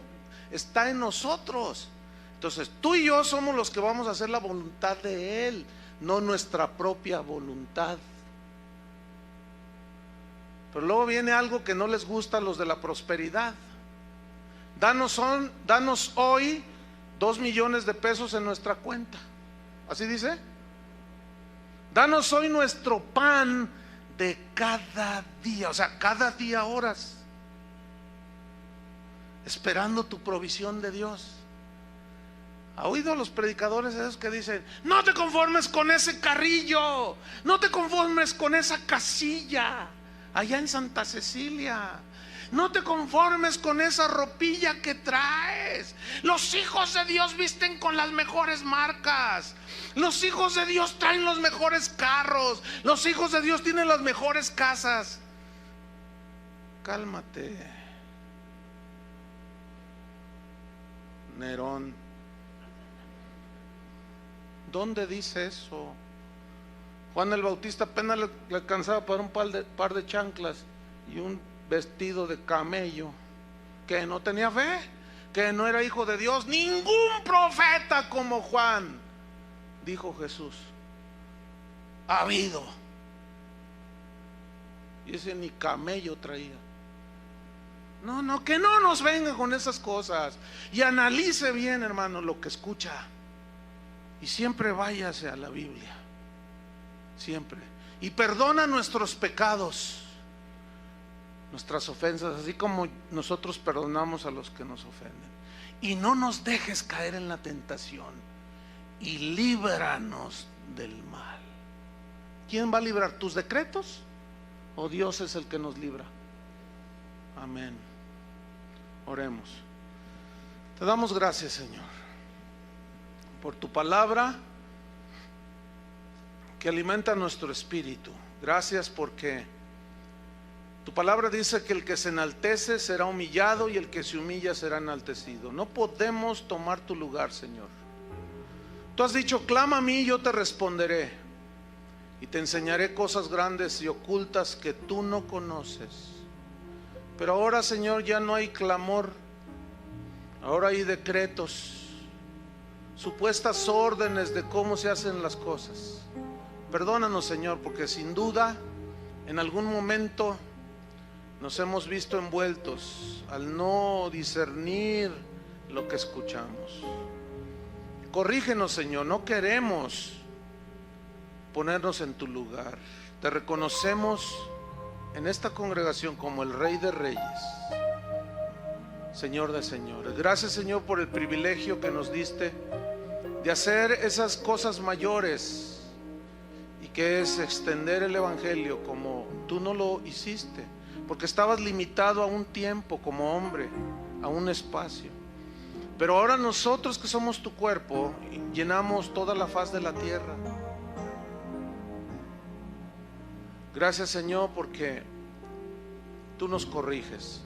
está en nosotros. Entonces tú y yo somos los que vamos a hacer la voluntad de Él, no nuestra propia voluntad. Pero luego viene algo que no les gusta a los de la prosperidad. Danos hoy 2 millones de pesos en nuestra cuenta. ¿Así dice? Danos hoy nuestro pan de cada día. O sea, cada día oras esperando tu provisión de Dios. ¿Ha oído a los predicadores esos que dicen: no te conformes con ese carrillo, no te conformes con esa casilla allá en Santa Cecilia, no te conformes con esa ropilla que traes? Los hijos de Dios visten con las mejores marcas, los hijos de Dios traen los mejores carros, los hijos de Dios tienen las mejores casas. Cálmate, Nerón. ¿Dónde dice eso? Juan el Bautista apenas le alcanzaba para un par de chanclas y un vestido de camello. ¿Que no tenía fe? ¿Que no era hijo de Dios? Ningún profeta como Juan, dijo Jesús, ha habido. Y ese ni camello traía. No, que no nos venga con esas cosas. Y analice bien, hermano, lo que escucha. Y siempre váyase a la Biblia, siempre. Y perdona nuestros pecados, nuestras ofensas, así como nosotros perdonamos a los que nos ofenden. Y no nos dejes caer en la tentación, y líbranos del mal. ¿Quién va a librar? ¿Tus decretos? ¿O Dios es el que nos libra? Amén. Oremos. Te damos gracias, Señor, por tu palabra que alimenta nuestro espíritu. Gracias porque tu palabra dice que el que se enaltece será humillado y el que se humilla será enaltecido. No podemos tomar tu lugar, Señor. Tú has dicho: clama a mí y yo te responderé, y te enseñaré cosas grandes y ocultas que tú no conoces. Pero ahora, Señor, ya no hay clamor, ahora hay decretos, supuestas órdenes de cómo se hacen las cosas. Perdónanos, Señor, porque sin duda en algún momento nos hemos visto envueltos al no discernir lo que escuchamos. Corrígenos, Señor, no queremos ponernos en tu lugar. Te reconocemos en esta congregación como el Rey de Reyes, Señor de señores. Gracias, Señor, por el privilegio que nos diste de hacer esas cosas mayores, y que es extender el evangelio como tú no lo hiciste, porque estabas limitado a un tiempo como hombre, a un espacio. Pero ahora nosotros, que somos tu cuerpo, llenamos toda la faz de la tierra. Gracias, Señor, porque tú nos corriges.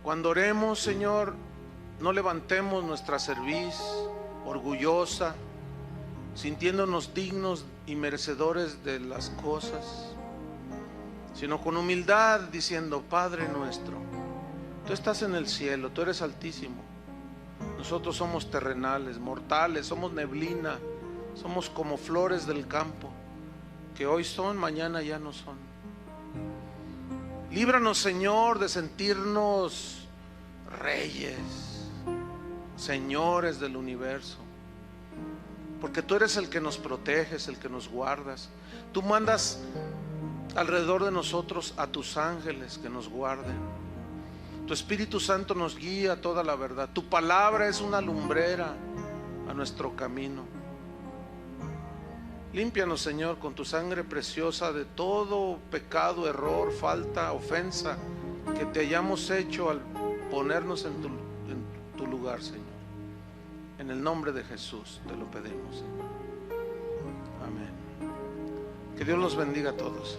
Cuando oremos, Señor, no levantemos nuestra cerviz orgullosa, sintiéndonos dignos y merecedores de las cosas, sino con humildad, diciendo: Padre nuestro, tú estás en el cielo, tú eres altísimo. Nosotros somos terrenales, mortales, somos neblina, somos como flores del campo, que hoy son, mañana ya no son. Líbranos, Señor, de sentirnos reyes, señores del universo, porque tú eres el que nos proteges, el que nos guardas. Tú mandas alrededor de nosotros a tus ángeles que nos guarden. Tu Espíritu Santo nos guía a toda la verdad. Tu palabra es una lumbrera a nuestro camino. Límpianos, Señor, con tu sangre preciosa de todo pecado, error, falta, ofensa que te hayamos hecho al ponernos en tu lugar, Señor. En el nombre de Jesús te lo pedimos, Señor. Amén. Que Dios los bendiga a todos.